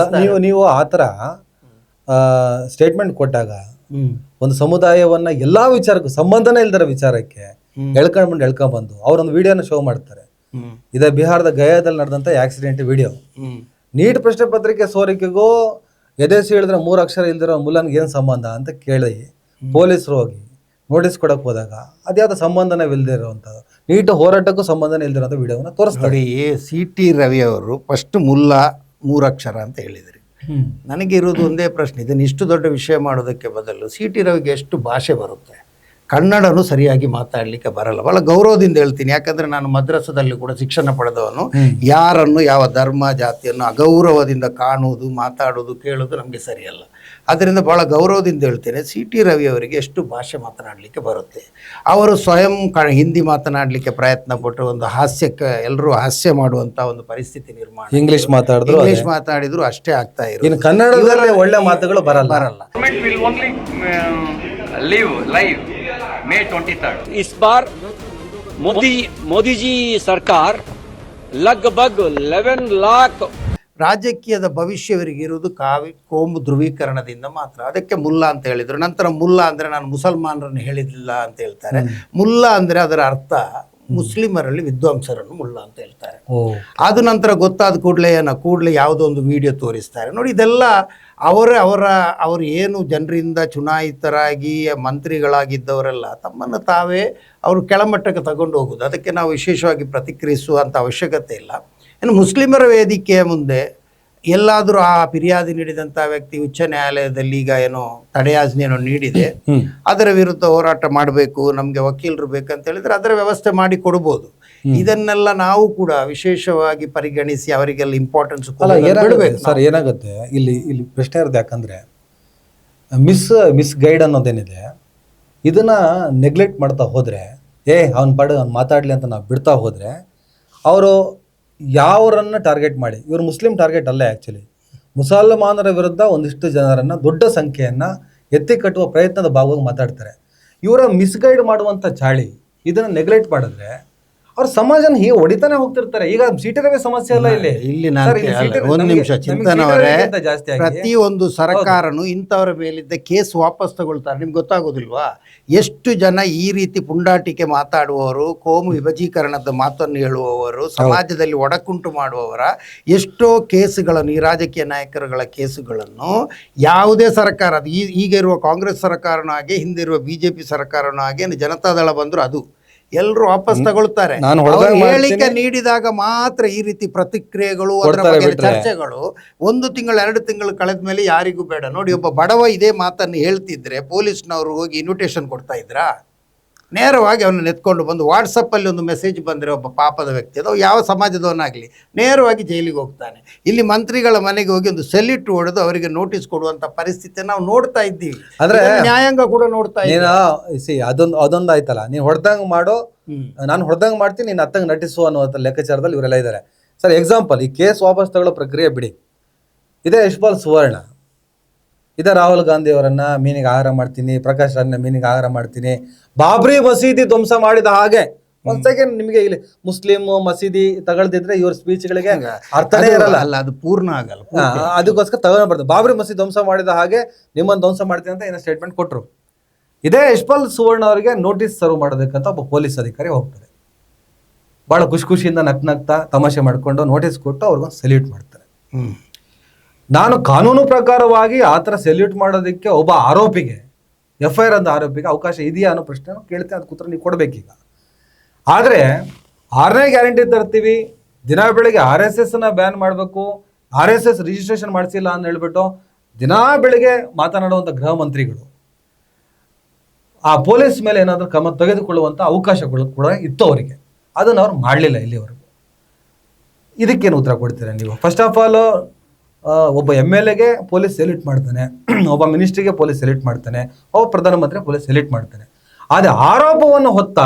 ನೀವು ಆ ಥರ ಸ್ಟೇಟ್ಮೆಂಟ್ ಕೊಟ್ಟಾಗ ಒಂದು ಸಮುದಾಯವನ್ನ ಎಲ್ಲಾ ವಿಚಾರಕ್ಕೂ ಸಂಬಂಧನೇ ಇಲ್ದಿರೋ ವಿಚಾರಕ್ಕೆ ಎಳ್ಕೊಂಡ್ಬಂದು ಅವರೊಂದು ವಿಡಿಯೋನ ಶೋ ಮಾಡ್ತಾರೆ. ಇದೇ ಬಿಹಾರದ ಗಯಾದಲ್ಲಿ ನಡೆದಂತ ಆಕ್ಸಿಡೆಂಟ್ ವಿಡಿಯೋ. ನೀಟ್ ಪ್ರಶ್ನೆ ಪತ್ರಿಕೆ ಸೋರಿಕೆಗೂ ಎದೆಸಿ ಹೇಳಿದ್ರೆ 3 ಅಕ್ಷರ ಇಲ್ದಿರೋ ಮುಲ್ಲನ್ಗೆ ಏನ್ ಸಂಬಂಧ ಅಂತ ಕೇಳಿ ಪೊಲೀಸರು ಹೋಗಿ ನೋಟಿಸ್ ಕೊಡಕ್ ಹೋದಾಗ ಅದ್ಯಾವ್ದು ಸಂಬಂಧನೇ ಇಲ್ದಿರೋಂಥದ್ದು, ನೀಟ್ ಹೋರಾಟಕ್ಕೂ ಸಂಬಂಧನೇ ಇಲ್ದಿರೋಂಥ ವಿಡಿಯೋನ ತೋರಿಸ್ತಾರೆ. CT ರವಿ ಅವರು ಫಸ್ಟ್ ಮುಲ್ಲಾ 3 ಅಕ್ಷರ ಅಂತ ಹೇಳಿದ್ರಿ. ನನಗಿರೋದು ಒಂದೇ ಪ್ರಶ್ನೆ, ಇದನ್ನು ಇಷ್ಟು ದೊಡ್ಡ ವಿಷಯ ಮಾಡೋದಕ್ಕೆ ಬದಲು CT ರವಿಗೆ ಎಷ್ಟು ಭಾಷೆ ಬರುತ್ತೆ? ಕನ್ನಡನು ಸರಿಯಾಗಿ ಮಾತಾಡಲಿಕ್ಕೆ ಬರಲ್ಲ. ಭಾಳ ಗೌರವದಿಂದ ಹೇಳ್ತೀನಿ, ಯಾಕಂದರೆ ನಾನು ಮದ್ರಸದಲ್ಲಿ ಕೂಡ ಶಿಕ್ಷಣ ಪಡೆದವನು. ಯಾರನ್ನು ಯಾವ ಧರ್ಮ ಜಾತಿಯನ್ನು ಅಗೌರವದಿಂದ ಕಾಣುವುದು, ಮಾತಾಡೋದು, ಕೇಳೋದು ನಮಗೆ ಸರಿಯಲ್ಲ. ಆದ್ದರಿಂದ ಭಾಳ ಗೌರವದಿಂದ ಹೇಳ್ತೇನೆ, CT ರವಿ ಅವರಿಗೆ ಎಷ್ಟು ಭಾಷೆ ಮಾತನಾಡಲಿಕ್ಕೆ ಬರುತ್ತೆ. ಅವರು ಸ್ವಯಂ ಹಿಂದಿ ಮಾತನಾಡಲಿಕ್ಕೆ ಪ್ರಯತ್ನ ಪಟ್ಟರು. ಒಂದು ಹಾಸ್ಯಕ್ಕೆ ಎಲ್ಲರೂ ಹಾಸ್ಯ ಮಾಡುವಂಥ ಒಂದು ಪರಿಸ್ಥಿತಿ ನಿರ್ಮಾಣ. ಇಂಗ್ಲಿಷ್ ಮಾತಾಡಿದ್ರು ಅಷ್ಟೇ ಆಗ್ತಾ ಇರೋದು. ಕನ್ನಡದಲ್ಲಿ ಒಳ್ಳೆ ಮಾತುಗಳು ಬರಲ್ಲ. May 23rd. इस बार मोदी जी सरकार लगभग 11 लाख ರಾಜಕೀಯದ ಭವಿಷ್ಯವರಿಗೆ ಇರುವುದು ಕೋಮು ಧ್ರುವೀಕರಣದಿಂದ ಮಾತ್ರ. ಅದಕ್ಕೆ ಮುಲ್ಲಾ ಅಂತ ಹೇಳಿದರು. ನಂತರ ಮುಲ್ಲಾ ಅಂದರೆ ನಾನು ಮುಸಲ್ಮಾನರನ್ನು ಹೇಳಿದಿಲ್ಲ ಅಂತ ಹೇಳ್ತಾರೆ. ಮುಲ್ಲಾ ಅಂದರೆ ಅದರ ಅರ್ಥ ಮುಸ್ಲಿಮರಲ್ಲಿ ವಿದ್ವಾಂಸರನ್ನು ಮುಲ್ಲಾ ಅಂತ ಹೇಳ್ತಾರೆ. ಅದು ನಂತರ ಗೊತ್ತಾದ ಕೂಡಲೇ ಯಾವುದೋ ಒಂದು ವಿಡಿಯೋ ತೋರಿಸ್ತಾರೆ. ನೋಡಿ, ಇದೆಲ್ಲ ಅವರು ಏನು ಜನರಿಂದ ಚುನಾಯಿತರಾಗಿ ಮಂತ್ರಿಗಳಾಗಿದ್ದವರೆಲ್ಲ ತಮ್ಮನ್ನು ತಾವೇ ಅವರು ಕೆಳಮಟ್ಟಕ್ಕೆ ತಗೊಂಡು ಹೋಗೋದು. ಅದಕ್ಕೆ ನಾವು ವಿಶೇಷವಾಗಿ ಪ್ರತಿಕ್ರಿಯಿಸುವಂಥ ಅವಶ್ಯಕತೆ ಇಲ್ಲ. ಇನ್ನು ಮುಸ್ಲಿಮರ ವೇದಿಕೆಯ ಮುಂದೆ ಎಲ್ಲಾದರೂ ಆ ಫಿರ್ಯಾದಿ ನೀಡಿದಂಥ ವ್ಯಕ್ತಿ ಉಚ್ಚ ನ್ಯಾಯಾಲಯದಲ್ಲಿ ಈಗ ಏನೋ ತಡೆಯಾಜ್ಞೆಯನ್ನು ನೀಡಿದೆ, ಅದರ ವಿರುದ್ಧ ಹೋರಾಟ ಮಾಡಬೇಕು, ನಮಗೆ ವಕೀಲರು ಬೇಕಂತ ಹೇಳಿದ್ರೆ ಅದರ ವ್ಯವಸ್ಥೆ ಮಾಡಿ ಕೊಡ್ಬೋದು. ಇದನ್ನೆಲ್ಲ ನಾವು ಕೂಡ ವಿಶೇಷವಾಗಿ ಪರಿಗಣಿಸಿ ಅವರಿಗೆಲ್ಲ ಇಂಪಾರ್ಟೆನ್ಸ್ ಬಿಡಬೇಕು. ಸರ್, ಏನಾಗುತ್ತೆ ಇಲ್ಲಿ ಪ್ರಶ್ನೆ ಇರೋದು, ಯಾಕಂದ್ರೆ ಮಿಸ್ ಗೈಡ್ ಅನ್ನೋದೇನಿದೆ ಇದನ್ನ ನೆಗ್ಲೆಕ್ಟ್ ಮಾಡ್ತಾ ಹೋದ್ರೆ, ಅವ್ನ ಪಾಡು ಅವ್ನು ಮಾತಾಡ್ಲಿ ಅಂತ ನಾವು ಬಿಡ್ತಾ ಹೋದ್ರೆ, ಅವರು ಯಾವರನ್ನ ಟಾರ್ಗೆಟ್ ಮಾಡಿ, ಇವರು ಮುಸ್ಲಿಂ ಟಾರ್ಗೆಟ್ ಅಲ್ಲ, ಆ್ಯಕ್ಚುಲಿ ಮುಸಲ್ಮಾನರ ವಿರುದ್ಧ ಒಂದಿಷ್ಟು ಜನರನ್ನ, ದೊಡ್ಡ ಸಂಖ್ಯೆಯನ್ನ ಎತ್ತಿ ಕಟ್ಟುವ ಪ್ರಯತ್ನದ ಭಾಗವಾಗಿ ಮಾತಾಡ್ತಾರೆ. ಇವರ ಮಿಸ್ಗೈಡ್ ಮಾಡುವಂಥ ಚಾಳಿ ಇದನ್ನ ನೆಗ್ಲೆಕ್ಟ್ ಮಾಡಿದ್ರೆ ಅವ್ರ ಸಮಾಜನ ಹೀಗೆ ಹೊಡಿತಾನೆ ಹೋಗ್ತಿರ್ತಾರೆ. ಈಗ CT ರವಿ ಸಮಸ್ಯೆ ಅಲ್ಲ ಇಲ್ಲಿ ಒಂದು ನಿಮಿಷ ಚಿಂತನವರೇ, ಪ್ರತಿಯೊಂದು ಸರ್ಕಾರನು ಇಂಥವರ ಮೇಲಿದ್ದ ಕೇಸ್ ವಾಪಸ್ ತಗೊಳ್ತಾರೆ. ನಿಮ್ಗೆ ಗೊತ್ತಾಗೋದಿಲ್ವಾ? ಎಷ್ಟು ಜನ ಈ ರೀತಿ ಪುಂಡಾಟಿಕೆ ಮಾತಾಡುವವರು, ಕೋಮು ವಿಭಜೀಕರಣದ ಮಾತನ್ನು ಹೇಳುವವರು, ಸಮಾಜದಲ್ಲಿ ಒಡಕುಂಟು ಮಾಡುವವರ ಎಷ್ಟೋ ಕೇಸುಗಳನ್ನು, ಈ ರಾಜಕೀಯ ನಾಯಕರುಗಳ ಕೇಸುಗಳನ್ನು ಯಾವುದೇ ಸರ್ಕಾರ, ಅದು ಈಗ ಇರುವ ಕಾಂಗ್ರೆಸ್ ಸರ್ಕಾರನೂ ಹಾಗೆ, ಹಿಂದಿರುವ BJP ಸರ್ಕಾರನೂ ಹಾಗೆ, ಜನತಾದಳ ಬಂದರೂ ಅದು ಎಲ್ಲರೂ ವಾಪಸ್ ತಗೊಳ್ತಾರೆ. ಹೇಳಿಕೆ ನೀಡಿದಾಗ ಮಾತ್ರ ಈ ರೀತಿ ಪ್ರತಿಕ್ರಿಯೆಗಳು, ಅದರ ಬಗ್ಗೆ ಚರ್ಚೆಗಳು 1 ತಿಂಗಳು 2 ತಿಂಗಳು ಕಳೆದ ಮೇಲೆ ಯಾರಿಗೂ ಬೇಡ. ನೋಡಿ, ಒಬ್ಬ ಬಡವ ಇದೇ ಮಾತನ್ನು ಹೇಳ್ತಿದ್ರೆ ಪೊಲೀಸ್ನವರು ಹೋಗಿ ಇನ್ವಿಟೇಷನ್ ಕೊಡ್ತಾ ಇದ್ರಾ? ನೇರವಾಗಿ ಅವನ್ನ ಎತ್ಕೊಂಡು ಬಂದು ವಾಟ್ಸಪ್ಪಲ್ಲಿ ಒಂದು ಮೆಸೇಜ್ ಬಂದರೆ ಒಬ್ಬ ಪಾಪದ ವ್ಯಕ್ತಿ, ಅದು ಯಾವ ಸಮಾಜದವನಾಗಲಿ ನೇರವಾಗಿ ಜೈಲಿಗೆ ಹೋಗ್ತಾನೆ. ಇಲ್ಲಿ ಮಂತ್ರಿಗಳ ಮನೆಗೆ ಹೋಗಿ ಒಂದು ಸೆಲ್ಯೂಟ್ ಹೊಡೆದು ಅವರಿಗೆ ನೋಟಿಸ್ ಕೊಡುವಂಥ ಪರಿಸ್ಥಿತಿ ನಾವು ನೋಡ್ತಾ ಇದ್ದೀವಿ. ಅಂದ್ರೆ ನ್ಯಾಯಾಂಗ ಕೂಡ ನೋಡ್ತಾ ಇದ್ದೀವಿ. ಅದೊಂದು ಆಯ್ತಲ್ಲ, ನೀನು ಹೊಡೆದಂಗೆ ಮಾಡೋ, ನಾನು ಹೊಡೆದಂಗೆ ಮಾಡ್ತೀನಿ, ನೀನು ಹತ್ತಂಗೆ ನಟಿಸು ಅನ್ನೋ ಲೆಕ್ಕಾಚಾರದಲ್ಲಿ ಇವರೆಲ್ಲ ಇದ್ದಾರೆ. ಸರ್, ಎಕ್ಸಾಂಪಲ್, ಈ ಕೇಸ್ ವಾಪಸ್ ತಗೊಳ್ಳೋ ಪ್ರಕ್ರಿಯೆ ಬಿಡಿ, ಇದೇ ಯಶ್ಪಾಲ್ ಸುವರ್ಣ, ಇದೇ ರಾಹುಲ್ ಗಾಂಧಿ ಅವರನ್ನ ಮೀನಿಗೆ ಆಹಾರ ಮಾಡ್ತೀನಿ, ಪ್ರಕಾಶ್ ರಾಜ್ನ ಮೀನಿಗೆ ಆಹಾರ ಮಾಡ್ತೀನಿ, ಬಾಬ್ರಿ ಮಸೀದಿ ಧ್ವಂಸ ಮಾಡಿದ ಹಾಗೆ. ಒಂದ್ ಸೆಕೆಂಡ್, ನಿಮಗೆ ಇಲ್ಲಿ ಮುಸ್ಲಿಂ ಮಸೀದಿ ತಗೊಳ್ದಿದ್ರೆ ಇವ್ರ ಸ್ಪೀಚ್ಗಳಿಗೆ ಅರ್ಥನೇ ಇರಲ್ಲ, ಅದು ಪೂರ್ಣ ಆಗಲ್ಲ. ಅದಕ್ಕೋಸ್ಕರ ತಗೊಂಡ್ಬಾರ್ದು. ಬಾಬ್ರಿ ಮಸೀದಿ ಧ್ವಂಸ ಮಾಡಿದ ಹಾಗೆ ನಿಮ್ಮನ್ನು ಧ್ವಂಸ ಮಾಡ್ತೀನಿ ಅಂತ ಏನೋ ಸ್ಟೇಟ್ಮೆಂಟ್ ಕೊಟ್ಟರು. ಇದೇ ಯಶ್ಪಾಲ್ ಸುವರ್ಣ ಅವರಿಗೆ ನೋಟಿಸ್ ಸರ್ವ್ ಮಾಡೋದಕ್ಕಂತ ಒಬ್ಬ ಪೊಲೀಸ್ ಅಧಿಕಾರಿ ಹೋಗ್ತಾರೆ. ಬಹಳ ಖುಷಿಯಿಂದ ನಗ್ತಾ ತಮಾಷೆ ಮಾಡ್ಕೊಂಡು ನೋಟಿಸ್ ಕೊಟ್ಟು ಅವ್ರಿಗೊಂದು ಸೆಲ್ಯೂಟ್ ಮಾಡ್ತಾರೆ. ನಾನು ಕಾನೂನು ಪ್ರಕಾರವಾಗಿ ಆ ಥರ ಸೆಲ್ಯೂಟ್ ಮಾಡೋದಕ್ಕೆ ಒಬ್ಬ ಆರೋಪಿಗೆ, FIR ಅಂದ ಆರೋಪಿಗೆ ಅವಕಾಶ ಇದೆಯಾ ಅನ್ನೋ ಪ್ರಶ್ನೆ ಕೇಳ್ತೇನೆ. ಅದಕ್ಕೆ ಉತ್ತರ ನೀವು ಕೊಡಬೇಕೀಗ. ಆದರೆ 6ನೇ ಗ್ಯಾರಂಟಿ ತರ್ತೀವಿ, ದಿನ ಬೆಳಗ್ಗೆ RSSನ ಬ್ಯಾನ್ ಮಾಡಬೇಕು, RSS ರಿಜಿಸ್ಟ್ರೇಷನ್ ಮಾಡಿಸಿಲ್ಲ ಅಂತ ಹೇಳ್ಬಿಟ್ಟು ದಿನಾ ಬೆಳಗ್ಗೆ ಮಾತನಾಡುವಂಥ ಗೃಹ ಮಂತ್ರಿಗಳು ಆ ಪೊಲೀಸ್ ಮೇಲೆ ಏನಾದರೂ ಕ್ರಮ ತೆಗೆದುಕೊಳ್ಳುವಂಥ ಅವಕಾಶಗಳು ಕೂಡ ಇತ್ತು ಅವರಿಗೆ. ಅದನ್ನು ಅವ್ರು ಮಾಡಲಿಲ್ಲ ಇಲ್ಲಿವರೆಗೂ. ಇದಕ್ಕೇನು ಉತ್ತರ ಕೊಡ್ತೀರಾ ನೀವು? ಫಸ್ಟ್ ಆಫ್ ಆಲ್, ಒಬ್ಬ MLAಗೆ ಪೊಲೀಸ್ ಸೆಲ್ಯೂಟ್ ಮಾಡ್ತಾನೆ, ಒಬ್ಬ ಮಿನಿಸ್ಟ್ರಿಗೆ ಪೊಲೀಸ್ ಸೆಲ್ಯೂಟ್ ಮಾಡ್ತಾನೆ, ಒಬ್ಬ ಪ್ರಧಾನಮಂತ್ರಿ ಪೊಲೀಸ್ ಸೆಲ್ಯೂಟ್ ಮಾಡ್ತಾನೆ. ಆದರೆ ಆರೋಪವನ್ನು ಹೊತ್ತ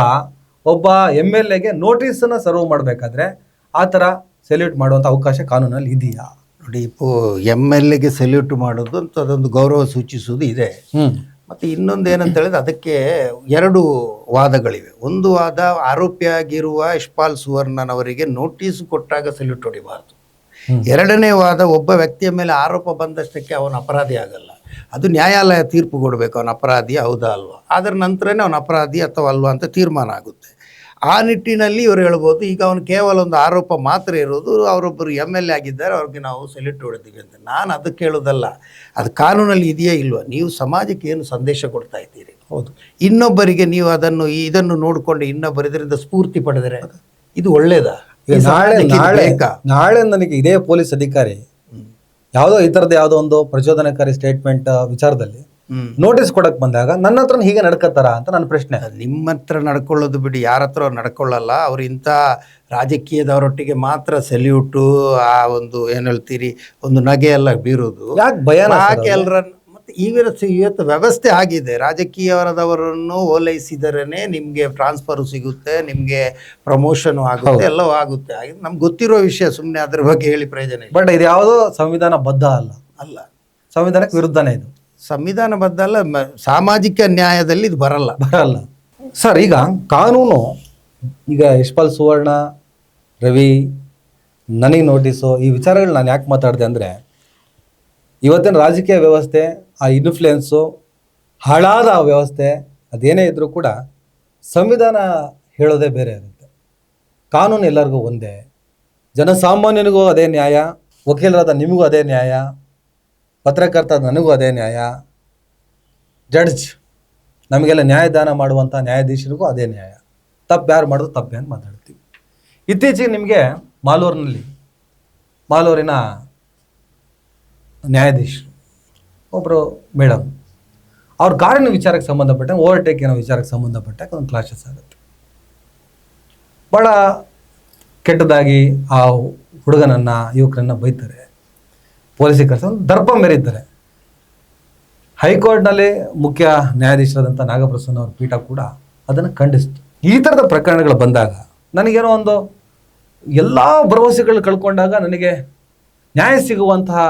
ಒಬ್ಬ MLAಗೆ ನೋಟಿಸನ್ನು ಸರ್ವ್ ಮಾಡಬೇಕಾದ್ರೆ ಆ ಥರ ಸೆಲ್ಯೂಟ್ ಮಾಡುವಂಥ ಅವಕಾಶ ಕಾನೂನಲ್ಲಿ ಇದೆಯಾ? ನೋಡಿ, MLAಗೆ ಸೆಲ್ಯೂಟ್ ಮಾಡೋದು ಅಂತ ಅದೊಂದು ಗೌರವ ಸೂಚಿಸುವುದು ಇದೆ. ಮತ್ತು ಇನ್ನೊಂದು ಏನಂತ ಹೇಳಿದ್ರೆ, ಅದಕ್ಕೆ 2 ವಾದಗಳಿವೆ. ಒಂದು ವಾದ, ಆರೋಪಿಯಾಗಿರುವ ಯಶ್ಪಾಲ್ ಸುವರ್ಣನವರಿಗೆ ನೋಟಿಸ್ ಕೊಟ್ಟಾಗ ಸೆಲ್ಯೂಟ್ ಹೊಡಿಬಾರ್ದು. 2ನೇ ವಾದ, ಒಬ್ಬ ವ್ಯಕ್ತಿಯ ಮೇಲೆ ಆರೋಪ ಬಂದಷ್ಟಕ್ಕೆ ಅವನು ಅಪರಾಧಿ ಆಗಲ್ಲ. ಅದು ನ್ಯಾಯಾಲಯ ತೀರ್ಪು ಕೊಡಬೇಕು, ಅವನ ಅಪರಾಧಿ ಹೌದಾ ಅಲ್ವಾ. ಅದರ ನಂತರನೇ ಅವನ ಅಪರಾಧಿ ಅಥವಾ ಅಲ್ವಾ ಅಂತ ತೀರ್ಮಾನ ಆಗುತ್ತೆ. ಆ ನಿಟ್ಟಿನಲ್ಲಿ ಇವರು ಹೇಳ್ಬೋದು, ಈಗ ಅವನು ಕೇವಲ ಒಂದು ಆರೋಪ ಮಾತ್ರ ಇರೋದು, ಅವರೊಬ್ಬರು MLA ಆಗಿದ್ದಾರೆ, ಅವ್ರಿಗೆ ನಾವು ಸೆಲ್ಯೂಟ್ ಹೊಡೆದಿವಿ ಅಂತ. ನಾನು ಅದಕ್ಕೆ ಹೇಳೋದಲ್ಲ, ಅದು ಕಾನೂನಲ್ಲಿ ಇದೆಯೇ ಇಲ್ವಾ. ನೀವು ಸಮಾಜಕ್ಕೆ ಏನು ಸಂದೇಶ ಕೊಡ್ತಾ ಇದ್ದೀರಿ? ಹೌದು. ಇನ್ನೊಬ್ಬರಿಗೆ ನೀವು ಇದನ್ನು ನೋಡಿಕೊಂಡು ಇನ್ನೊಬ್ಬರು ಇದರಿಂದ ಸ್ಫೂರ್ತಿ ಪಡೆದರೆ ಇದು ಒಳ್ಳೇದಾ? ನಾಳೆ ನನಗೆ ಇದೇ ಪೊಲೀಸ್ ಅಧಿಕಾರಿ ಯಾವುದೋ ಈ ಥರದ ಯಾವುದೋ ಒಂದು ಪ್ರಚೋದನಕಾರಿ ಸ್ಟೇಟ್ಮೆಂಟ್ ವಿಚಾರದಲ್ಲಿ ನೋಟಿಸ್ ಕೊಡಕ್ ಬಂದಾಗ ನನ್ನ ಹತ್ರ ಹೀಗೆ ನಡ್ಕತ್ತಾರ ಅಂತ ನನ್ನ ಪ್ರಶ್ನೆ. ನಿಮ್ಮ ಹತ್ರ ನಡ್ಕೊಳ್ಳೋದು ಬಿಡಿ, ಯಾರ ಹತ್ರ ಅವ್ರು ನಡ್ಕೊಳ್ಳಲ್ಲ. ಅವ್ರು ಇಂಥ ರಾಜಕೀಯದವರೊಟ್ಟಿಗೆ ಮಾತ್ರ ಸೆಲ್ಯೂಟು, ಆ ಒಂದು ಏನು ಹೇಳ್ತೀರಿ, ಒಂದು ನಗೆ ಎಲ್ಲ ಬೀರೋದು ಯಾಕೆ ಭಯ? ಯಾಕೆ ಎಲ್ಲರ ಮತ್ತೆ ಇವತ್ತು ವ್ಯವಸ್ಥೆ ಆಗಿದೆ, ರಾಜಕೀಯವರದವರನ್ನು ಓಲೈಸಿದರೇ ನಿಮಗೆ ಟ್ರಾನ್ಸ್ಫರು ಸಿಗುತ್ತೆ, ನಿಮಗೆ ಪ್ರಮೋಷನ್ ಆಗುತ್ತೆ, ಎಲ್ಲವೂ ಆಗುತ್ತೆ. ನಮ್ಗೆ ಗೊತ್ತಿರೋ ವಿಷಯ, ಸುಮ್ಮನೆ ಅದ್ರ ಬಗ್ಗೆ ಹೇಳಿ ಪ್ರಯೋಜನ ಇಲ್ಲ. ಬಟ್ ಇದು ಯಾವುದೋ ಸಂವಿಧಾನ ಬದ್ಧ ಅಲ್ಲ, ಸಂವಿಧಾನಕ್ಕೆ ವಿರುದ್ಧನೇ ಇದು. ಸಂವಿಧಾನಬದ್ಧ ಅಲ್ಲ, ಸಾಮಾಜಿಕ ನ್ಯಾಯದಲ್ಲಿ ಇದು ಬರಲ್ಲ. ಸರ್, ಈಗ ಕಾನೂನು, ಈಗ ಯಶ್ಪಾಲ್ ಸುವರ್ಣ, ರವಿ, ನನಗೆ ನೋಟಿಸು, ಈ ವಿಚಾರಗಳು ನಾನು ಯಾಕೆ ಮಾತಾಡಿದೆ ಅಂದರೆ, ಇವತ್ತಿನ ರಾಜಕೀಯ ವ್ಯವಸ್ಥೆ, ಆ ಇನ್ಫ್ಲುಯೆನ್ಸು, ಹಾಳಾದ ಆ ವ್ಯವಸ್ಥೆ, ಅದೇನೇ ಇದ್ದರೂ ಕೂಡ ಸಂವಿಧಾನ ಹೇಳೋದೇ ಬೇರೆ ಇರುತ್ತೆ. ಕಾನೂನು ಎಲ್ಲರಿಗೂ ಒಂದೇ, ಜನಸಾಮಾನ್ಯನಿಗೂ ಅದೇ ನ್ಯಾಯ, ವಕೀಲರಾದ ನಿಮಗೂ ಅದೇ ನ್ಯಾಯ, ಪತ್ರಕರ್ತ ನನಗೂ ಅದೇ ನ್ಯಾಯ, ಜಡ್ಜ್ ನಮಗೆಲ್ಲ ನ್ಯಾಯದಾನ ಮಾಡುವಂಥ ನ್ಯಾಯಾಧೀಶರಿಗೂ ಅದೇ ನ್ಯಾಯ. ತಪ್ಪು ಯಾರು ಮಾಡೋದು ತಪ್ಪೇ ಅಂತ ಮಾತಾಡ್ತೀವಿ. ಇತ್ತೀಚೆಗೆ ನಿಮಗೆ ಮಾಲೂರಿನ ನ್ಯಾಯಾಧೀಶರು ಒಬ್ಬರು ಮೇಡಮ್, ಅವ್ರ ಕಾರಿನ ವಿಚಾರಕ್ಕೆ ಸಂಬಂಧಪಟ್ಟ, ಓವರ್ಟೇಕ್ ಏನೋ ವಿಚಾರಕ್ಕೆ ಸಂಬಂಧಪಟ್ಟ ಒಂದು ಕ್ಲಾಶಸ್ ಆಗುತ್ತೆ. ಭಾಳ ಕೆಟ್ಟದಾಗಿ ಆ ಹುಡುಗನನ್ನು, ಯುವಕರನ್ನು ಬೈತಾರೆ, ಪೊಲೀಸಿಗೆ ಕರೆಸ ದರ್ಪ ಮೆರೀತಾರೆ. ಹೈಕೋರ್ಟ್ನಲ್ಲಿ ಮುಖ್ಯ ನ್ಯಾಯಾಧೀಶರಾದಂಥ ನಾಗಪ್ರಸನ್ನ ಅವ್ರ ಪೀಠ ಕೂಡ ಅದನ್ನು ಖಂಡಿಸ್ತು. ಈ ಥರದ ಪ್ರಕರಣಗಳು ಬಂದಾಗ ನನಗೇನೋ ಒಂದು ಎಲ್ಲ ಭರವಸೆಗಳು ಕಳ್ಕೊಂಡಾಗ ನನಗೆ ನ್ಯಾಯ ಸಿಗುವಂತಹ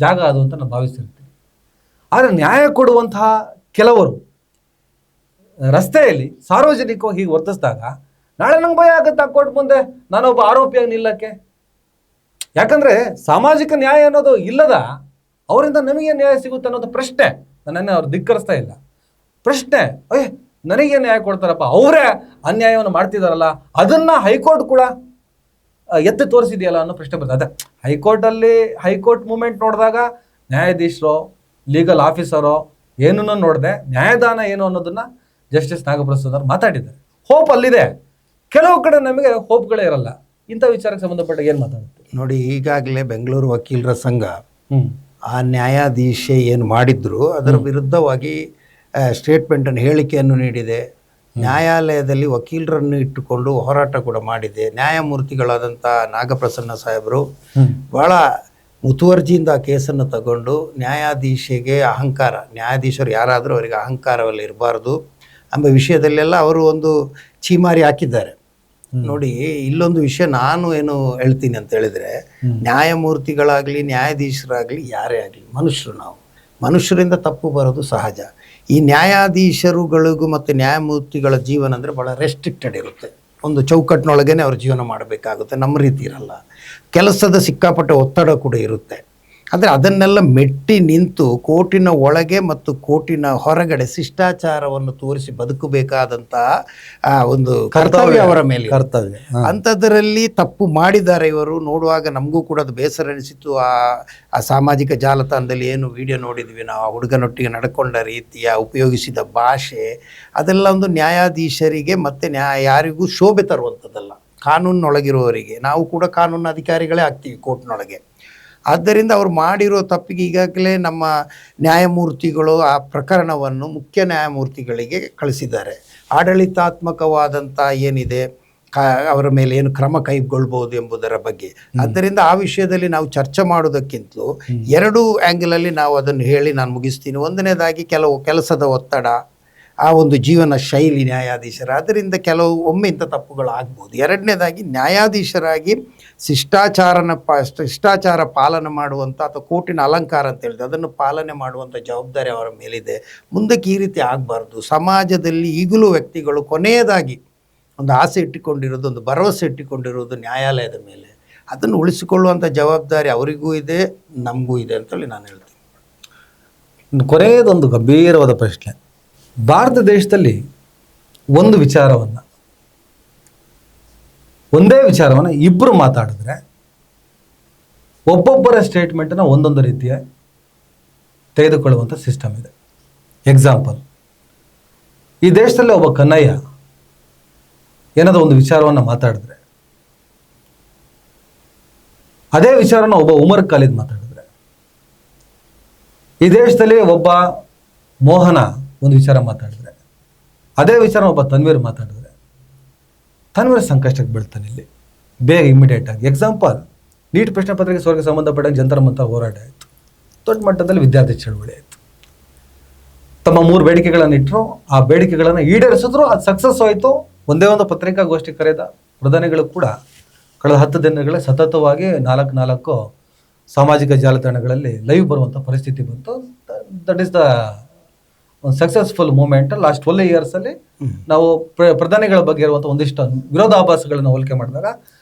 ಜಾಗ ಅದು ಅಂತ ನಾನು ಭಾವಿಸಿರ್ತೀನಿ. ಆದರೆ ನ್ಯಾಯ ಕೊಡುವಂತಹ ಕೆಲವರು ರಸ್ತೆಯಲ್ಲಿ ಸಾರ್ವಜನಿಕವಾಗಿ ಹೀಗೆ ವರ್ತಿಸಿದಾಗ ನಾಳೆ ನಂಗೆ ಭಯ ಆಗುತ್ತೆ ಆ ಕೋರ್ಟ್ ಮುಂದೆ ನಾನೊಬ್ಬ ಆರೋಪಿಯಾಗಿ ನಿಲ್ಲಕ್ಕೆ. ಯಾಕಂದರೆ ಸಾಮಾಜಿಕ ನ್ಯಾಯ ಅನ್ನೋದು ಇಲ್ಲದ ಅವರಿಂದ ನಮಗೆ ನ್ಯಾಯ ಸಿಗುತ್ತೆ ಅನ್ನೋದು ಪ್ರಶ್ನೆ. ನನ್ನನ್ನು ಅವ್ರು ಧಿಕ್ಕರಿಸ್ತಾ ಇಲ್ಲ. ಪ್ರಶ್ನೆ, ನನಗೆ ನ್ಯಾಯ ಕೊಡ್ತಾರಪ್ಪ, ಅವರೇ ಅನ್ಯಾಯವನ್ನು ಮಾಡ್ತಿದಾರಲ್ಲ, ಅದನ್ನು ಹೈಕೋರ್ಟ್ ಕೂಡ ಎತ್ತಿ ತೋರಿಸಿದೆಯಲ್ಲ ಅನ್ನೋ ಪ್ರಶ್ನೆ ಬರ್ತದೆ. ಅದೇ ಹೈಕೋರ್ಟ್ ಮೂಮೆಂಟ್ ನೋಡಿದಾಗ ನ್ಯಾಯಾಧೀಶರು, ಲೀಗಲ್ ಆಫೀಸರು ಏನನ್ನೂ ನೋಡದೆ ನ್ಯಾಯದಾನ ಏನು ಅನ್ನೋದನ್ನು ಜಸ್ಟಿಸ್ ನಾಗಪ್ರಸಾದ್ ಅವರು ಮಾತಾಡಿದ್ದಾರೆ. ಹೋಪ್ ಅಲ್ಲಿದೆ. ಕೆಲವು ಕಡೆ ನಮಗೆ ಹೋಪ್ಗಳೇ ಇರಲ್ಲ. ಇಂಥ ವಿಚಾರಕ್ಕೆ ಸಂಬಂಧಪಟ್ಟ ಏನು ಮಾತಾಡುತ್ತೆ ನೋಡಿ. ಈಗಾಗಲೇ ಬೆಂಗಳೂರು ವಕೀಲರ ಸಂಘ ಆ ನ್ಯಾಯಾಧೀಶೆ ಏನು ಮಾಡಿದ್ರು ಅದರ ವಿರುದ್ಧವಾಗಿ ಸ್ಟೇಟ್ಮೆಂಟನ್ನು, ಹೇಳಿಕೆಯನ್ನು ನೀಡಿದೆ. ನ್ಯಾಯಾಲಯದಲ್ಲಿ ವಕೀಲರನ್ನು ಇಟ್ಟುಕೊಂಡು ಹೋರಾಟ ಕೂಡ ಮಾಡಿದೆ. ನ್ಯಾಯಮೂರ್ತಿಗಳಾದಂಥ ನಾಗಪ್ರಸನ್ನ ಸಾಹೇಬರು ಭಾಳ ಮುತುವರ್ಜಿಯಿಂದ ಆ ಕೇಸನ್ನು ತಗೊಂಡು ನ್ಯಾಯಾಧೀಶೆಗೆ ಅಹಂಕಾರ, ನ್ಯಾಯಾಧೀಶರು ಯಾರಾದರೂ ಅವರಿಗೆ ಅಹಂಕಾರವೆಲ್ಲ ಇರಬಾರ್ದು ಎಂಬ ವಿಷಯದಲ್ಲೆಲ್ಲ ಅವರು ಒಂದು ಚೀಮಾರಿ ಹಾಕಿದ್ದಾರೆ. ನೋಡಿ, ಇಲ್ಲೊಂದು ವಿಷಯ ನಾನು ಏನು ಹೇಳ್ತೀನಿ ಅಂತ ಹೇಳಿದರೆ, ನ್ಯಾಯಮೂರ್ತಿಗಳಾಗಲಿ ನ್ಯಾಯಾಧೀಶರಾಗಲಿ ಯಾರೇ ಆಗಲಿ ಮನುಷ್ಯರು. ನಾವು ಮನುಷ್ಯರಿಂದ ತಪ್ಪು ಬರೋದು ಸಹಜ. ಈ ನ್ಯಾಯಾಧೀಶರುಗಳಿಗೂ ಮತ್ತು ನ್ಯಾಯಮೂರ್ತಿಗಳ ಜೀವನ ಅಂದರೆ ಭಾಳ ರೆಸ್ಟ್ರಿಕ್ಟೆಡ್ ಇರುತ್ತೆ. ಒಂದು ಚೌಕಟ್ಟಿನೊಳಗೇ ಅವ್ರ ಜೀವನ ಮಾಡಬೇಕಾಗುತ್ತೆ. ನಮ್ಮ ರೀತಿ ಇರಲ್ಲ. ಕೆಲಸದ ಸಿಕ್ಕಾಪಟ್ಟೆ ಒತ್ತಡ ಕೂಡ ಇರುತ್ತೆ. ಆದರೆ ಅದನ್ನೆಲ್ಲ ಮೆಟ್ಟಿ ನಿಂತು ಕೋರ್ಟಿನ ಒಳಗೆ ಮತ್ತು ಕೋರ್ಟಿನ ಹೊರಗಡೆ ಶಿಷ್ಟಾಚಾರವನ್ನು ತೋರಿಸಿ ಬದುಕಬೇಕಾದಂತಹ ಒಂದು ಕರ್ತವ್ಯ ಅವರ ಮೇಲೆ ಕರ್ತವ್ಯ. ಅಂಥದ್ರಲ್ಲಿ ತಪ್ಪು ಮಾಡಿದ್ದಾರೆ ಇವರು. ನೋಡುವಾಗ ನಮಗೂ ಕೂಡ ಅದು ಬೇಸರ ಅನಿಸಿತು. ಆ ಸಾಮಾಜಿಕ ಜಾಲತಾಣದಲ್ಲಿ ಏನು ವಿಡಿಯೋ ನೋಡಿದ್ವಿ ನಾವು, ಆ ಹುಡುಗನೊಟ್ಟಿಗೆ ನಡ್ಕೊಂಡ ರೀತಿಯ, ಉಪಯೋಗಿಸಿದ ಭಾಷೆ, ಅದೆಲ್ಲ ಒಂದು ನ್ಯಾಯಾಧೀಶರಿಗೆ ಮತ್ತು ಯಾರಿಗೂ ಶೋಭೆ ತರುವಂಥದ್ದಲ್ಲ. ಕಾನೂನಿನೊಳಗಿರುವವರಿಗೆ, ನಾವು ಕೂಡ ಕಾನೂನು ಅಧಿಕಾರಿಗಳೇ ಆಗ್ತೀವಿ ಕೋರ್ಟ್ನೊಳಗೆ. ಆದ್ದರಿಂದ ಅವರು ಮಾಡಿರೋ ತಪ್ಪಿಗೆ ಈಗಾಗಲೇ ನಮ್ಮ ನ್ಯಾಯಮೂರ್ತಿಗಳು ಆ ಪ್ರಕರಣವನ್ನು ಮುಖ್ಯ ನ್ಯಾಯಮೂರ್ತಿಗಳಿಗೆ ಕಳಿಸಿದ್ದಾರೆ. ಆಡಳಿತಾತ್ಮಕವಾದಂಥ ಏನಿದೆ ಅವರ ಮೇಲೆ ಏನು ಕ್ರಮ ಕೈಗೊಳ್ಬೋದು ಎಂಬುದರ ಬಗ್ಗೆ. ಆದ್ದರಿಂದ ಆ ವಿಷಯದಲ್ಲಿ ನಾವು ಚರ್ಚೆ ಮಾಡೋದಕ್ಕಿಂತಲೂ ಎರಡು ಆ್ಯಂಗಲಲ್ಲಿ ನಾವು ಅದನ್ನು ಹೇಳಿ ನಾನು ಮುಗಿಸ್ತೀನಿ. ಒಂದನೇದಾಗಿ ಕೆಲಸದ ಒತ್ತಡ, ಆ ಒಂದು ಜೀವನ ಶೈಲಿ ನ್ಯಾಯಾಧೀಶರ, ಅದರಿಂದ ಒಮ್ಮೆ ಇಂಥ ತಪ್ಪುಗಳು ಆಗ್ಬೋದು. ಎರಡನೇದಾಗಿ ನ್ಯಾಯಾಧೀಶರಾಗಿ ಶಿಷ್ಟಾಚಾರ ಪಾಲನೆ ಮಾಡುವಂಥ, ಅಥವಾ ಕೋರ್ಟಿನ ಅಲಂಕಾರ ಅಂತ ಹೇಳಿದೆ ಅದನ್ನು ಪಾಲನೆ ಮಾಡುವಂಥ ಜವಾಬ್ದಾರಿ ಅವರ ಮೇಲಿದೆ. ಮುಂದಕ್ಕೆ ಈ ರೀತಿ ಆಗಬಾರ್ದು. ಸಮಾಜದಲ್ಲಿ ಈಗಲೂ ವ್ಯಕ್ತಿಗಳು ಕೊನೆಯದಾಗಿ ಒಂದು ಆಸೆ ಇಟ್ಟುಕೊಂಡಿರೋದು, ಒಂದು ಭರವಸೆ ಇಟ್ಟುಕೊಂಡಿರೋದು ನ್ಯಾಯಾಲಯದ ಮೇಲೆ. ಅದನ್ನು ಉಳಿಸಿಕೊಳ್ಳುವಂಥ ಜವಾಬ್ದಾರಿ ಅವರಿಗೂ ಇದೆ, ನಮಗೂ ಇದೆ ಅಂತೇಳಿ ನಾನು ಹೇಳ್ತೀನಿ. ಇನ್ನು ಕೊನೆಯದೊಂದು ಗಂಭೀರವಾದ ಪ್ರಶ್ನೆ. ಭಾರತ ದೇಶದಲ್ಲಿ ಒಂದೇ ವಿಚಾರವನ್ನು ಇಬ್ಬರು ಮಾತಾಡಿದ್ರೆ ಒಬ್ಬೊಬ್ಬರ ಸ್ಟೇಟ್ಮೆಂಟನ್ನು ಒಂದೊಂದು ರೀತಿಯ ತೆಗೆದುಕೊಳ್ಳುವಂಥ ಸಿಸ್ಟಮ್ ಇದೆ. ಎಕ್ಸಾಂಪಲ್, ಈ ದೇಶದಲ್ಲಿ ಒಬ್ಬ ಕನ್ನಯ್ಯ ಏನಾದರೂ ಒಂದು ವಿಚಾರವನ್ನು ಮಾತಾಡಿದ್ರೆ, ಅದೇ ವಿಚಾರನ ಒಬ್ಬ ಉಮರ್ ಖಾಲಿದ್ ಮಾತಾಡಿದ್ರೆ, ಈ ದೇಶದಲ್ಲಿ ಒಬ್ಬ ಮೋಹನ ಒಂದು ವಿಚಾರ ಮಾತಾಡಿದ್ರೆ, ಅದೇ ವಿಚಾರ ಒಬ್ಬ ತನ್ವೀರ್ ಮಾತಾಡಿದ್ರೆ, ತನ್ವೀರ್ ಸಂಕಷ್ಟಕ್ಕೆ ಬೀಳ್ತಾನೆ ಇಲ್ಲಿ ಬೇಗ ಇಮಿಡಿಯೇಟ್ ಆಗಿ. ಎಕ್ಸಾಂಪಲ್, ನೀಟ್ ಪ್ರಶ್ನೆ ಪತ್ರಿಕೆ ಸೋರಿಕೆ ಸಂಬಂಧಪಟ್ಟಂಗೆ ಜಂತರ ಮಂತರ ಹೋರಾಟ ಆಯಿತು, ದೊಡ್ಡ ಮಟ್ಟದಲ್ಲಿ ವಿದ್ಯಾರ್ಥಿ ಚಳವಳಿ ಆಯಿತು. ತಮ್ಮ 3 ಬೇಡಿಕೆಗಳನ್ನು ಇಟ್ಟರು, ಆ ಬೇಡಿಕೆಗಳನ್ನು ಈಡೇರಿಸಿದ್ರು, ಅದು ಸಕ್ಸಸ್ ಆಯಿತು. ಒಂದೇ ಒಂದು ಪತ್ರಿಕಾಗೋಷ್ಠಿ ಕರೆದ ಪ್ರಧಾನಿಗಳು ಕೂಡ ಕಳೆದ 10 ದಿನಗಳೇ ಸತತವಾಗಿ 4 ಸಾಮಾಜಿಕ ಜಾಲತಾಣಗಳಲ್ಲಿ ಲೈವ್ ಬರುವಂಥ ಪರಿಸ್ಥಿತಿ ಬಂತು. That is the successful moment. Last 12 ಇಯರ್ಸಲ್ಲಿ ನಾವು ಪ್ರಧಾನಿಗಳ ಬಗ್ಗೆ ಇರುವಂಥ ಒಂದಿಷ್ಟು ವಿರೋಧಾಭಾಸಗಳನ್ನು ಹೋಲಿಕೆ ಮಾಡಿದಾಗ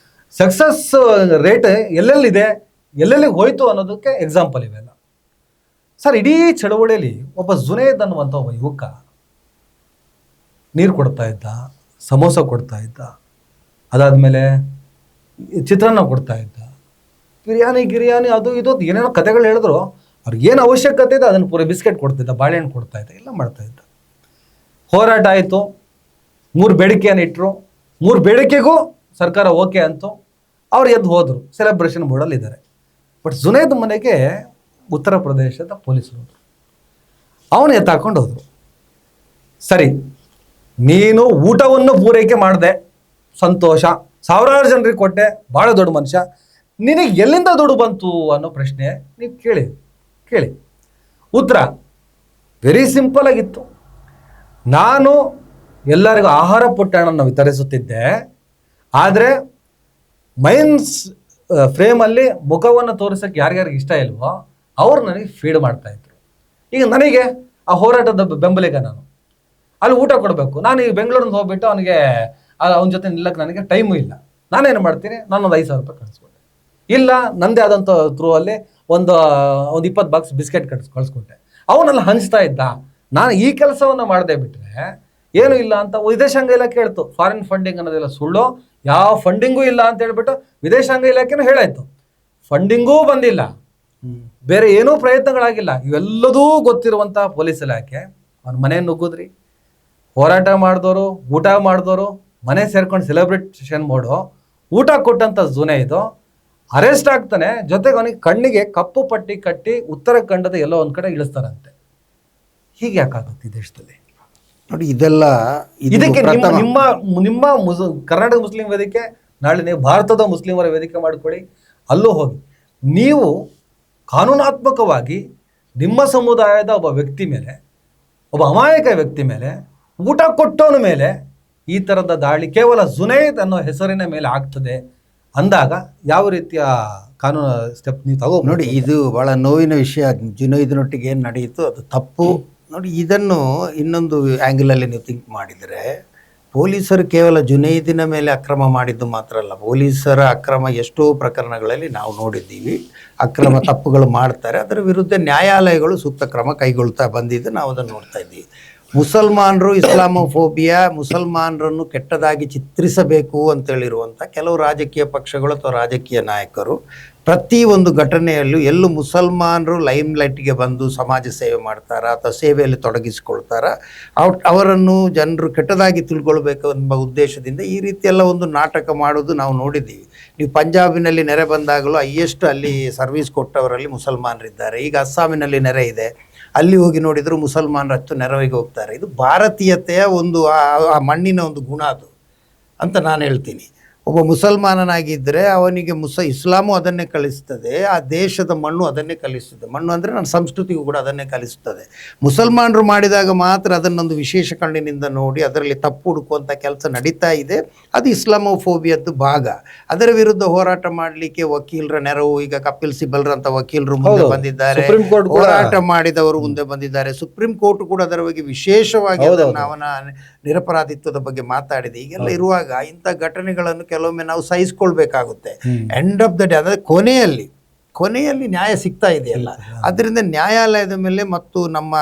ಸಕ್ಸಸ್ ರೇಟ್ ಎಲ್ಲೆಲ್ಲಿದೆ, ಎಲ್ಲೆಲ್ಲಿ ಹೋಯ್ತು ಅನ್ನೋದಕ್ಕೆ ಎಕ್ಸಾಂಪಲ್ ಇವೆಲ್ಲ. ಸರ್, ಇಡೀ ಚಳವಳಿಯಲ್ಲಿ ಒಬ್ಬ ಜುನೇದ್ ಅನ್ನುವಂಥ ಒಬ್ಬ ಯುವಕ ನೀರು ಕೊಡ್ತಾ ಇದ್ದ, ಸಮೋಸ ಕೊಡ್ತಾ ಇದ್ದ, ಅದಾದಮೇಲೆ ಚಿತ್ರಾನ್ನ ಕೊಡ್ತಾ ಇದ್ದ, ಗಿರಿಯಾನಿ ಅದು ಇದು ಏನೇನೋ ಕಥೆಗಳು ಹೇಳಿದ್ರು. ಅವ್ರಿಗೆ ಏನು ಅವಶ್ಯಕತೆ ಇದೆ ಅದನ್ನು ಪೂರ ಬಿಸ್ಕೆಟ್ ಕೊಡ್ತಿದ್ದ, ಬಾಳೆಹಣ್ಣು ಕೊಡ್ತಾ ಇದ್ದ, ಎಲ್ಲ ಮಾಡ್ತಾ ಇದ್ದ. ಹೋರಾಟ ಆಯಿತು, 3 ಬೇಡಿಕೆಯನ್ನು ಇಟ್ಟರು, 3 ಬೇಡಿಕೆಗೂ ಸರ್ಕಾರ ಓಕೆ ಅಂತು. ಅವ್ರು ಎದ್ದು ಹೋದರು, ಸೆಲೆಬ್ರೇಷನ್ ಬೋರ್ಡಲ್ಲಿ ಇದ್ದಾರೆ. ಬಟ್ ಜುನೇದ್ ಮನೆಗೆ ಉತ್ತರ ಪ್ರದೇಶದ ಪೊಲೀಸರು ಹೋದರು, ಅವನು ಎತ್ತಾಕೊಂಡು ಹೋದರು. ಸರಿ, ನೀನು ಊಟವನ್ನು ಪೂರೈಕೆ ಮಾಡಿದೆ, ಸಂತೋಷ, ಸಾವಿರಾರು ಜನರಿಗೆ ಕೊಟ್ಟೆ, ಭಾಳ ದೊಡ್ಡ ಮನುಷ್ಯ, ನಿನಗೆ ಎಲ್ಲಿಂದ ದುಡ್ಡು ಬಂತು ಅನ್ನೋ ಪ್ರಶ್ನೆ ನೀವು ಕೇಳಿ. ಉತ್ತರ ವೆರಿ ಸಿಂಪಲ್ ಆಗಿತ್ತು. ನಾನು ಎಲ್ಲರಿಗೂ ಆಹಾರ ಪೊಟ್ಟಣವನ್ನು ವಿತರಿಸುತ್ತಿದ್ದೆ, ಆದರೆ ಮೈನ್ಸ್ ಫ್ರೇಮಲ್ಲಿ ಮುಖವನ್ನು ತೋರಿಸೋಕ್ಕೆ ಯಾರ್ಯಾರಿಗೆ ಇಷ್ಟ ಇಲ್ವೋ ಅವ್ರು ನನಗೆ ಫೀಡ್ ಮಾಡ್ತಾಯಿದ್ರು. ಈಗ ನನಗೆ ಆ ಹೋರಾಟದ ಬೆಂಬಲಿಗ, ನಾನು ಅಲ್ಲಿ ಊಟ ಕೊಡಬೇಕು. ನಾನು ಈಗ ಬೆಂಗಳೂರಿಂದ ಹೋಗ್ಬಿಟ್ಟು ಅವನ ಜೊತೆ ನಿಲ್ಲಕ್ಕೆ ನನಗೆ ಟೈಮು ಇಲ್ಲ. ನಾನೇನು ಮಾಡ್ತೀನಿ, ನಾನೊಂದು 5,000 ರೂಪಾಯಿ ಕಳಿಸ್ಕೊಟ್ಟೆ. ಇಲ್ಲ, ನಂದೇ ಆದಂಥ ಥ್ರೂ ಅಲ್ಲಿ ಒಂದು 20 ಬಾಕ್ಸ್ ಬಿಸ್ಕೆಟ್ ಕಳಿಸ್ಕೊಟ್ಟೆ. ಅವನೆಲ್ಲ ಹಂಚ್ತಾ ಇದ್ದ. ನಾನು ಈ ಕೆಲಸವನ್ನು ಮಾಡದೆ ಬಿಟ್ಟರೆ ಏನೂ ಇಲ್ಲ ಅಂತ ವಿದೇಶಾಂಗ ಇಲಾಖೆ ಹೇಳ್ತು. ಫಾರಿನ್ ಫಂಡಿಂಗ್ ಅನ್ನೋದೆಲ್ಲ ಸುಳ್ಳು, ಯಾವ ಫಂಡಿಂಗೂ ಇಲ್ಲ ಅಂತ ಹೇಳ್ಬಿಟ್ಟು ವಿದೇಶಾಂಗ ಇಲಾಖೆನೂ ಹೇಳಾಯ್ತು. ಫಂಡಿಂಗೂ ಬಂದಿಲ್ಲ, ಬೇರೆ ಏನೂ ಪ್ರಯತ್ನಗಳಾಗಿಲ್ಲ. ಇವೆಲ್ಲದೂ ಗೊತ್ತಿರುವಂಥ ಪೊಲೀಸ್ ಇಲಾಖೆ ಅವ್ನ ಮನೆ ನುಗ್ಗುದ್ರಿ, ಹೋರಾಟ ಮಾಡಿದವರು, ಊಟ ಮಾಡಿದವರು ಮನೆ ಸೇರ್ಕೊಂಡು ಸೆಲೆಬ್ರೇಷನ್ ಮಾಡೋ, ಊಟ ಕೊಟ್ಟಂಥ ಜುನೇದ್ ಅರೆಸ್ಟ್ ಆಗ್ತಾನೆ. ಜೊತೆಗೆ ಅವನಿಗೆ ಕಣ್ಣಿಗೆ ಕಪ್ಪು ಪಟ್ಟಿ ಕಟ್ಟಿ ಉತ್ತರಾಖಂಡದ ಎಲ್ಲೋ ಒಂದು ಕಡೆ ಇಳಿಸ್ತಾರಂತೆ. ಹೀಗೆ ಯಾಕಾಗುತ್ತೆ ಈ ದೇಶದಲ್ಲಿ? ನೋಡಿ, ಇದೆಲ್ಲ ಇದಕ್ಕೆ ನಿಮ್ಮ ಕರ್ನಾಟಕ ಮುಸ್ಲಿಂ ವೇದಿಕೆ, ನಾಳೆ ನೀವು ಭಾರತದ ಮುಸ್ಲಿಮರ ವೇದಿಕೆ ಮಾಡಿಕೊಳ್ಳಿ, ಅಲ್ಲೂ ಹೋಗಿ ನೀವು ಕಾನೂನಾತ್ಮಕವಾಗಿ ನಿಮ್ಮ ಸಮುದಾಯದ ಒಬ್ಬ ವ್ಯಕ್ತಿ ಮೇಲೆ, ಒಬ್ಬ ಅಮಾಯಕ ವ್ಯಕ್ತಿ ಮೇಲೆ, ಊಟ ಕೊಟ್ಟವನ ಮೇಲೆ ಈ ಥರದ ದಾಳಿ ಕೇವಲ ಜುನೇದ್ ಅನ್ನೋ ಹೆಸರಿನ ಮೇಲೆ ಆಗ್ತದೆ ಅಂದಾಗ ಯಾವ ರೀತಿಯ ಕಾನೂನು ಸ್ಟೆಪ್ ನೀವು ತಗೋ? ನೋಡಿ, ಇದು ಭಾಳ ನೋವಿನ ವಿಷಯ. ಜುನೈದ್ನೊಟ್ಟಿಗೆ ಏನು ನಡೆಯಿತು ಅದು ತಪ್ಪು. ನೋಡಿ, ಇದನ್ನು ಇನ್ನೊಂದು ಆ್ಯಂಗಲಲ್ಲಿ ನೀವು ಥಿಂಕ್ ಮಾಡಿದರೆ, ಪೊಲೀಸರು ಕೇವಲ ಜುನೈದಿನ ಮೇಲೆ ಅಕ್ರಮ ಮಾಡಿದ್ದು ಮಾತ್ರ ಅಲ್ಲ, ಪೊಲೀಸರ ಅಕ್ರಮ ಎಷ್ಟೋ ಪ್ರಕರಣಗಳಲ್ಲಿ ನಾವು ನೋಡಿದ್ದೀವಿ. ಅಕ್ರಮ ತಪ್ಪುಗಳು ಮಾಡ್ತಾರೆ, ಅದರ ವಿರುದ್ಧ ನ್ಯಾಯಾಲಯಗಳು ಸೂಕ್ತ ಕ್ರಮ ಕೈಗೊಳ್ತಾ ಬಂದಿದ್ದು ನಾವು ಅದನ್ನು ನೋಡ್ತಾ ಇದ್ದೀವಿ. ಮುಸಲ್ಮಾನರು, ಇಸ್ಲಾಮೋಫೋಬಿಯಾ, ಮುಸಲ್ಮಾನರನ್ನು ಕೆಟ್ಟದಾಗಿ ಚಿತ್ರಿಸಬೇಕು ಅಂತೇಳಿರುವಂಥ ಕೆಲವು ರಾಜಕೀಯ ಪಕ್ಷಗಳು ಅಥವಾ ರಾಜಕೀಯ ನಾಯಕರು ಪ್ರತಿ ಒಂದು ಘಟನೆಯಲ್ಲೂ ಎಲ್ಲೂ ಮುಸಲ್ಮಾನರು ಲೈಮ್ಲೈಟ್ಗೆ ಬಂದು ಸಮಾಜ ಸೇವೆ ಮಾಡ್ತಾರಾ ಅಥವಾ ಸೇವೆಯಲ್ಲಿ ತೊಡಗಿಸಿಕೊಳ್ತಾರಾ, ಅವರನ್ನು ಜನರು ಕೆಟ್ಟದಾಗಿ ತಿಳ್ಕೊಳ್ಬೇಕು ಎಂಬ ಉದ್ದೇಶದಿಂದ ಈ ರೀತಿಯೆಲ್ಲ ಒಂದು ನಾಟಕ ಮಾಡೋದು ನಾವು ನೋಡಿದ್ದೀವಿ. ನೀವು ಪಂಜಾಬಿನಲ್ಲಿ ನೆರೆ ಬಂದಾಗಲೂ ಹೈಯೆಸ್ಟ್ ಅಲ್ಲಿ ಸರ್ವಿಸ್ ಕೊಟ್ಟವರಲ್ಲಿ ಮುಸಲ್ಮಾನರಿದ್ದಾರೆ. ಈಗ ಅಸ್ಸಾಮಿನಲ್ಲಿ ನೆರೆ ಇದೆ, ಅಲ್ಲಿ ಹೋಗಿ ನೋಡಿದರೂ ಮುಸಲ್ಮಾನರಷ್ಟು ನೆರವಿಗೆ ಹೋಗ್ತಾರೆ. ಇದು ಭಾರತೀಯತೆಯ ಒಂದು ಆ ಮಣ್ಣಿನ ಒಂದು ಗುಣ ಅದು ಅಂತ ನಾನು ಹೇಳ್ತೀನಿ. ಒಬ್ಬ ಮುಸಲ್ಮಾನನಾಗಿದ್ದರೆ ಅವನಿಗೆ ಇಸ್ಲಾಮು ಅದನ್ನೇ ಕಲಿಸ್ತದೆ, ಆ ದೇಶದ ಮಣ್ಣು ಅದನ್ನೇ ಕಲಿಸ್ತದೆ. ಮಣ್ಣು ಅಂದರೆ ನನ್ನ ಸಂಸ್ಕೃತಿಗೂ ಕೂಡ ಅದನ್ನೇ ಕಲಿಸ್ತದೆ. ಮುಸಲ್ಮಾನರು ಮಾಡಿದಾಗ ಮಾತ್ರ ಅದನ್ನೊಂದು ವಿಶೇಷ ಕಣ್ಣಿನಿಂದ ನೋಡಿ ಅದರಲ್ಲಿ ತಪ್ಪು ಹುಡುಕುವಂಥ ಕೆಲಸ ನಡೀತಾ ಇದೆ. ಅದು ಇಸ್ಲಾಮೋಫೋಬಿಯದ್ದು ಭಾಗ. ಅದರ ವಿರುದ್ಧ ಹೋರಾಟ ಮಾಡಲಿಕ್ಕೆ ವಕೀಲರ ನೆರವು, ಈಗ ಕಪಿಲ್ ಸಿಬಲ್ರ ಅಂತ ವಕೀಲರು ಮುಂದೆ ಬಂದಿದ್ದಾರೆ, ಹೋರಾಟ ಮಾಡಿದವರು ಮುಂದೆ ಬಂದಿದ್ದಾರೆ. ಸುಪ್ರೀಂ ಕೋರ್ಟ್ ಕೂಡ ಅದರ ಬಗ್ಗೆ ವಿಶೇಷವಾಗಿ ಅವನ ನಿರಪರಾಧಿತ್ವದ ಬಗ್ಗೆ ಮಾತಾಡಿದೆ. ಈಗೆಲ್ಲ ಇರುವಾಗ ಇಂಥ ಘಟನೆಗಳನ್ನು ಕೆಲವೊಮ್ಮೆ ನಾವು ಸಹಿಸ್ಕೊಳ್ಬೇಕಾಗುತ್ತೆ. ಎಂಡ್ ಆಫ್ ದ ಡೇ, ಅಂದರೆ ಕೊನೆಯಲ್ಲಿ ನ್ಯಾಯ ಸಿಗ್ತಾ ಇದೆಯಲ್ಲ, ಅದರಿಂದ ನ್ಯಾಯಾಲಯದ ಮೇಲೆ ಮತ್ತು ನಮ್ಮ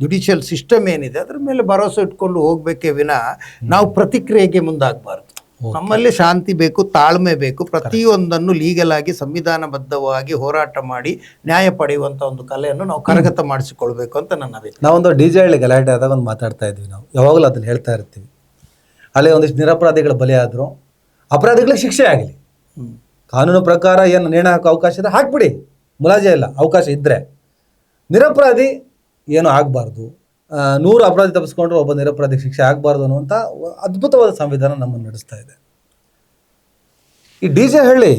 ಜುಡಿಷಿಯಲ್ ಸಿಸ್ಟಮ್ ಏನಿದೆ ಅದ್ರ ಮೇಲೆ ಭರವಸೆ ಇಟ್ಕೊಂಡು ಹೋಗ್ಬೇಕೇ ವಿನಃ ನಾವು ಪ್ರತಿಕ್ರಿಯೆಗೆ ಮುಂದಾಗಬಾರ್ದು. ನಮ್ಮಲ್ಲಿ ಶಾಂತಿ ಬೇಕು, ತಾಳ್ಮೆ ಬೇಕು, ಪ್ರತಿಯೊಂದನ್ನು ಲೀಗಲ್ ಆಗಿ ಸಂವಿಧಾನಬದ್ಧವಾಗಿ ಹೋರಾಟ ಮಾಡಿ ನ್ಯಾಯ ಪಡೆಯುವಂಥ ಒಂದು ಕಲೆಯನ್ನು ನಾವು ಕರಗತ ಮಾಡಿಸಿಕೊಳ್ಬೇಕು ಅಂತ ನನ್ನ ಅಭಿಪ್ರಾಯ. ನಾವೊಂದು DJ ಹಳ್ಳಿ ಗಲಾಟೆ ಆದಾಗ ಒಂದು ಮಾತಾಡ್ತಾ ಇದ್ವಿ, ನಾವು ಯಾವಾಗಲೂ ಅದನ್ನು ಹೇಳ್ತಾ ಇರ್ತೀವಿ. ಅಲ್ಲಿ ಒಂದಿಷ್ಟು ನಿರಪರಾಧಿಗಳು ಬಲಿಯಾದರು, ಅಪರಾಧಿಗಳಿಗೆ ಶಿಕ್ಷೆ ಆಗಲಿ, ಕಾನೂನು ಪ್ರಕಾರ ಏನು ನೇಣು ಹಾಕೋ ಅವಕಾಶ ಇದೆ ಹಾಕ್ಬಿಡಿ, ಮುಲಾಜೆ ಇಲ್ಲ, ಅವಕಾಶ ಇದ್ದರೆ. ನಿರಪರಾಧಿ ಏನೂ ಆಗಬಾರ್ದು, 100 ಅಪರಾಧಿ ತಪ್ಪಿಸ್ಕೊಂಡ್ರೆ ಒಬ್ಬ ನಿರಪರಾಧಿಗೆ ಶಿಕ್ಷೆ ಆಗಬಾರ್ದು ಅನ್ನುವಂಥ ಅದ್ಭುತವಾದ ಸಂವಿಧಾನ ನಮ್ಮನ್ನು ನಡೆಸ್ತಾ ಇದೆ. ಈ DJ ಹಳ್ಳಿ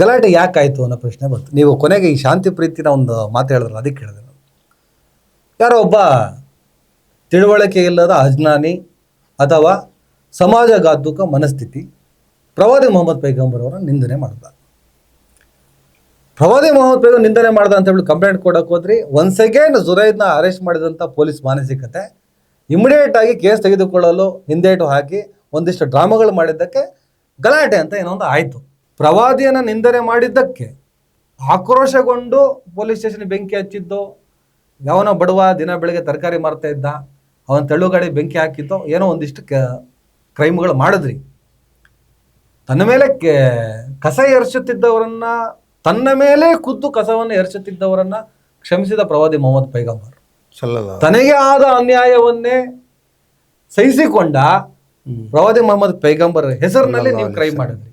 ಗಲಾಟೆ ಯಾಕಾಯಿತು ಅನ್ನೋ ಪ್ರಶ್ನೆ ಬಂತು. ನೀವು ಕೊನೆಗೆ ಈ ಶಾಂತಿ ಪ್ರೀತಿನ ಒಂದು ಮಾತು ಹೇಳಿದ್ರಲ್ಲ, ಅದಕ್ಕೆ ಹೇಳಿದೆ ನಾನು. ಯಾರೋ ಒಬ್ಬ ತಿಳುವಳಿಕೆ ಇಲ್ಲದ ಅಜ್ಞಾನಿ ಅಥವಾ ಸಮಾಜಘಾತುಕ ಮನಸ್ಥಿತಿ ಪ್ರವಾದಿ ಮೊಹಮ್ಮದ್ ಪೈಗಂಬರ್ ಅವರ ನಿಂದನೆ ಮಾಡ್ದ. ಪ್ರವಾದಿ ಮೊಹಮ್ಮದ್ ಪೈಗಂಬರ್ ನಿಂದನೆ ಮಾಡ್ದ ಅಂತ ಹೇಳಿ ಕಂಪ್ಲೇಂಟ್ ಕೊಡಕ್ಕೆ ಹೋದ್ರಿ. ಒನ್ಸ್ ಅಗೇನ್ ಜುರೈದ್ನ ಅರೆಸ್ಟ್ ಮಾಡಿದಂಥ ಪೊಲೀಸ್ ಮಾನಸಿಕತೆ ಇಮಿಡಿಯೇಟ್ ಆಗಿ ಕೇಸ್ ತೆಗೆದುಕೊಳ್ಳಲು ಹಿಂದೇಟು ಹಾಕಿ ಒಂದಿಷ್ಟು ಡ್ರಾಮಾಗಳು ಮಾಡಿದ್ದಕ್ಕೆ ಗಲಾಟೆ ಅಂತ ಏನೋ ಒಂದು ಆಯಿತು. ಪ್ರವಾದಿಯನ್ನು ನಿಂದನೆ ಮಾಡಿದ್ದಕ್ಕೆ ಆಕ್ರೋಶಗೊಂಡು ಪೊಲೀಸ್ ಸ್ಟೇಷನ್ ಬೆಂಕಿ ಹಚ್ಚಿದ್ದು, ಯಾವನೋ ಬಡವ ದಿನ ಬೆಳಗ್ಗೆ ತರಕಾರಿ ಮಾರ್ತಾ ಇದ್ದ, ಅವನ ತಳ್ಳುಗಾಡಿ ಬೆಂಕಿ ಹಾಕಿದ್ದು, ಏನೋ ಒಂದಿಷ್ಟು ಕ್ರೈಮ್ಗಳು ಮಾಡಿದ್ರಿ. ತನ್ನ ಮೇಲೆ ಕಸ ಎರಚುತ್ತಿದ್ದವರನ್ನ, ತನ್ನ ಮೇಲೆ ಖುದ್ದು ಕಸವನ್ನು ಎರಚುತ್ತಿದ್ದವರನ್ನ ಕ್ಷಮಿಸಿದ ಪ್ರವಾದಿ ಮೊಹಮ್ಮದ್ ಪೈಗಂಬರ್. ತನಗೆ ಆದ ಅನ್ಯಾಯವನ್ನೇ ಸಹಿಸಿಕೊಂಡ ಪ್ರವಾದಿ ಮೊಹಮ್ಮದ್ ಪೈಗಂಬರ್ ಹೆಸರಿನಲ್ಲಿ ನೀವು ಕ್ರೈಮ್ ಮಾಡಿದ್ರಿ.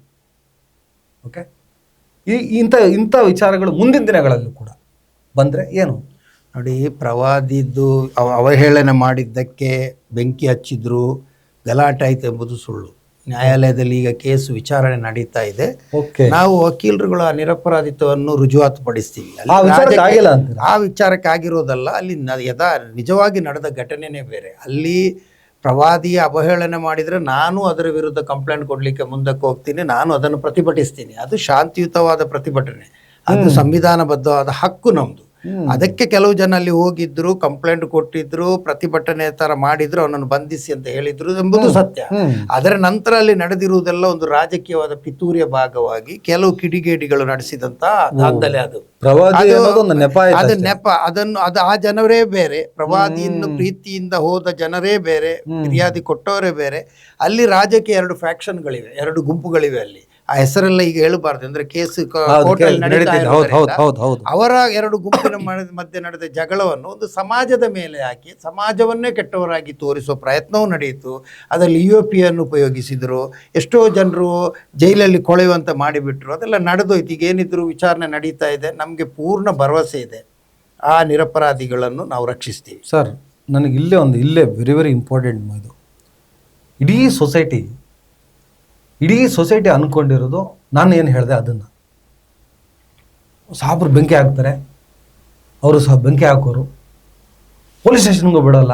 ಓಕೆ, ಇಂಥ ವಿಚಾರಗಳು ಮುಂದಿನ ದಿನಗಳಲ್ಲೂ ಕೂಡ ಬಂದರೆ ಏನು ನೋಡಿ, ಪ್ರವಾದಿದ್ದು ಅವಹೇಳನ ಮಾಡಿದ್ದಕ್ಕೆ ಬೆಂಕಿ ಹಚ್ಚಿದ್ರು, ಗಲಾಟೆ ಆಯ್ತು ಎಂಬುದು ಸುಳ್ಳು. ನ್ಯಾಯಾಲಯದಲ್ಲಿ ಈಗ ಕೇಸು ವಿಚಾರಣೆ ನಡೀತಾ ಇದೆ. ನಾವು ವಕೀಲರುಗಳ ನಿರಪರಾಧಿತ್ವವನ್ನು ರುಜುವಾತು ಪಡಿಸ್ತೀವಿ. ಆ ವಿಚಾರಕ್ಕೆ ಆಗಿರೋದಲ್ಲ, ಅಲ್ಲಿ ನಿಜವಾಗಿ ನಡೆದ ಘಟನೆನೇ ಬೇರೆ. ಅಲ್ಲಿ ಪ್ರವಾದಿಯ ಅವಹೇಳನ ಮಾಡಿದರೆ ನಾನು ಅದರ ವಿರುದ್ಧ ಕಂಪ್ಲೇಂಟ್ ಕೊಡಲಿಕ್ಕೆ ಮುಂದಕ್ಕೆ ಹೋಗ್ತೀನಿ, ನಾನು ಅದನ್ನು ಪ್ರತಿಭಟಿಸ್ತೀನಿ. ಅದು ಶಾಂತಿಯುತವಾದ ಪ್ರತಿಭಟನೆ, ಅದು ಸಂವಿಧಾನಬದ್ಧವಾದ ಹಕ್ಕು ನಮ್ಮದು. ಅದಕ್ಕೆ ಕೆಲವು ಜನ ಅಲ್ಲಿ ಹೋಗಿದ್ರು, ಕಂಪ್ಲೇಂಟ್ ಕೊಟ್ಟಿದ್ರು, ಪ್ರತಿಭಟನೆ ತರ ಮಾಡಿದ್ರು, ಅವನನ್ನು ಬಂಧಿಸಿ ಅಂತ ಹೇಳಿದ್ರು ಎಂಬುದು ಸತ್ಯ. ಅದರ ನಂತರ ಅಲ್ಲಿ ನಡೆದಿರುವುದೆಲ್ಲ ಒಂದು ರಾಜಕೀಯವಾದ ಪಿತೂರಿಯ ಭಾಗವಾಗಿ ಕೆಲವು ಕಿಡಿಗೇಡಿಗಳು ನಡೆಸಿದಂತ ದಾಂಧಲೆ. ಅದು ನೆಪ. ಅದು ಆ ಜನರೇ ಬೇರೆ, ಪ್ರವಾದಿಯನ್ನು ಪ್ರೀತಿಯಿಂದ ಹೋದ ಜನರೇ ಬೇರೆ, ಫಿರ್ಯಾದಿ ಕೊಟ್ಟವರೇ ಬೇರೆ. ಅಲ್ಲಿ ರಾಜಕೀಯ 2 ಫ್ಯಾಕ್ಷನ್ಗಳಿವೆ, 2 ಗುಂಪುಗಳಿವೆ. ಅಲ್ಲಿ ಆ ಹೆಸರೆಲ್ಲ ಈಗ ಹೇಳಬಾರ್ದು, ಅಂದ್ರೆ ಕೇಸು ಅವರ 2 ಗುಂಪಿನ ಮಧ್ಯೆ ನಡೆದ ಜಗಳವನ್ನು ಒಂದು ಸಮಾಜದ ಮೇಲೆ ಹಾಕಿ ಸಮಾಜವನ್ನೇ ಕೆಟ್ಟವರಾಗಿ ತೋರಿಸುವ ಪ್ರಯತ್ನವೂ ನಡೆಯಿತು. ಅದರಲ್ಲಿ UAP ಅನ್ನು ಉಪಯೋಗಿಸಿದ್ರು, ಎಷ್ಟೋ ಜನರು ಜೈಲಲ್ಲಿ ಕೊಳೆಯುವಂತ ಮಾಡಿಬಿಟ್ರು. ಅದೆಲ್ಲ ನಡೆದೋಯ್ತು. ಈಗ ಏನಿದ್ರು ವಿಚಾರಣೆ ನಡೀತಾ ಇದೆ. ನಮಗೆ ಪೂರ್ಣ ಭರವಸೆ ಇದೆ, ಆ ನಿರಪರಾಧಿಗಳನ್ನು ನಾವು ರಕ್ಷಿಸ್ತೀವಿ. ಸರ್, ನನಗೆ ಇಲ್ಲೇ ವೆರಿ ವೆರಿ ಇಂಪಾರ್ಟೆಂಟ್ ಇದು. ಇಡೀ ಸೊಸೈಟಿ ಅಂದ್ಕೊಂಡಿರೋದು, ನಾನು ಏನು ಹೇಳಿದೆ ಅದನ್ನು, ಸಾಬ್ರು ಬೆಂಕಿ ಹಾಕ್ತಾರೆ, ಅವರು ಸಹ ಬೆಂಕಿ ಹಾಕೋರು, ಪೊಲೀಸ್ ಸ್ಟೇಷನ್ಗೂ ಬಿಡೋಲ್ಲ.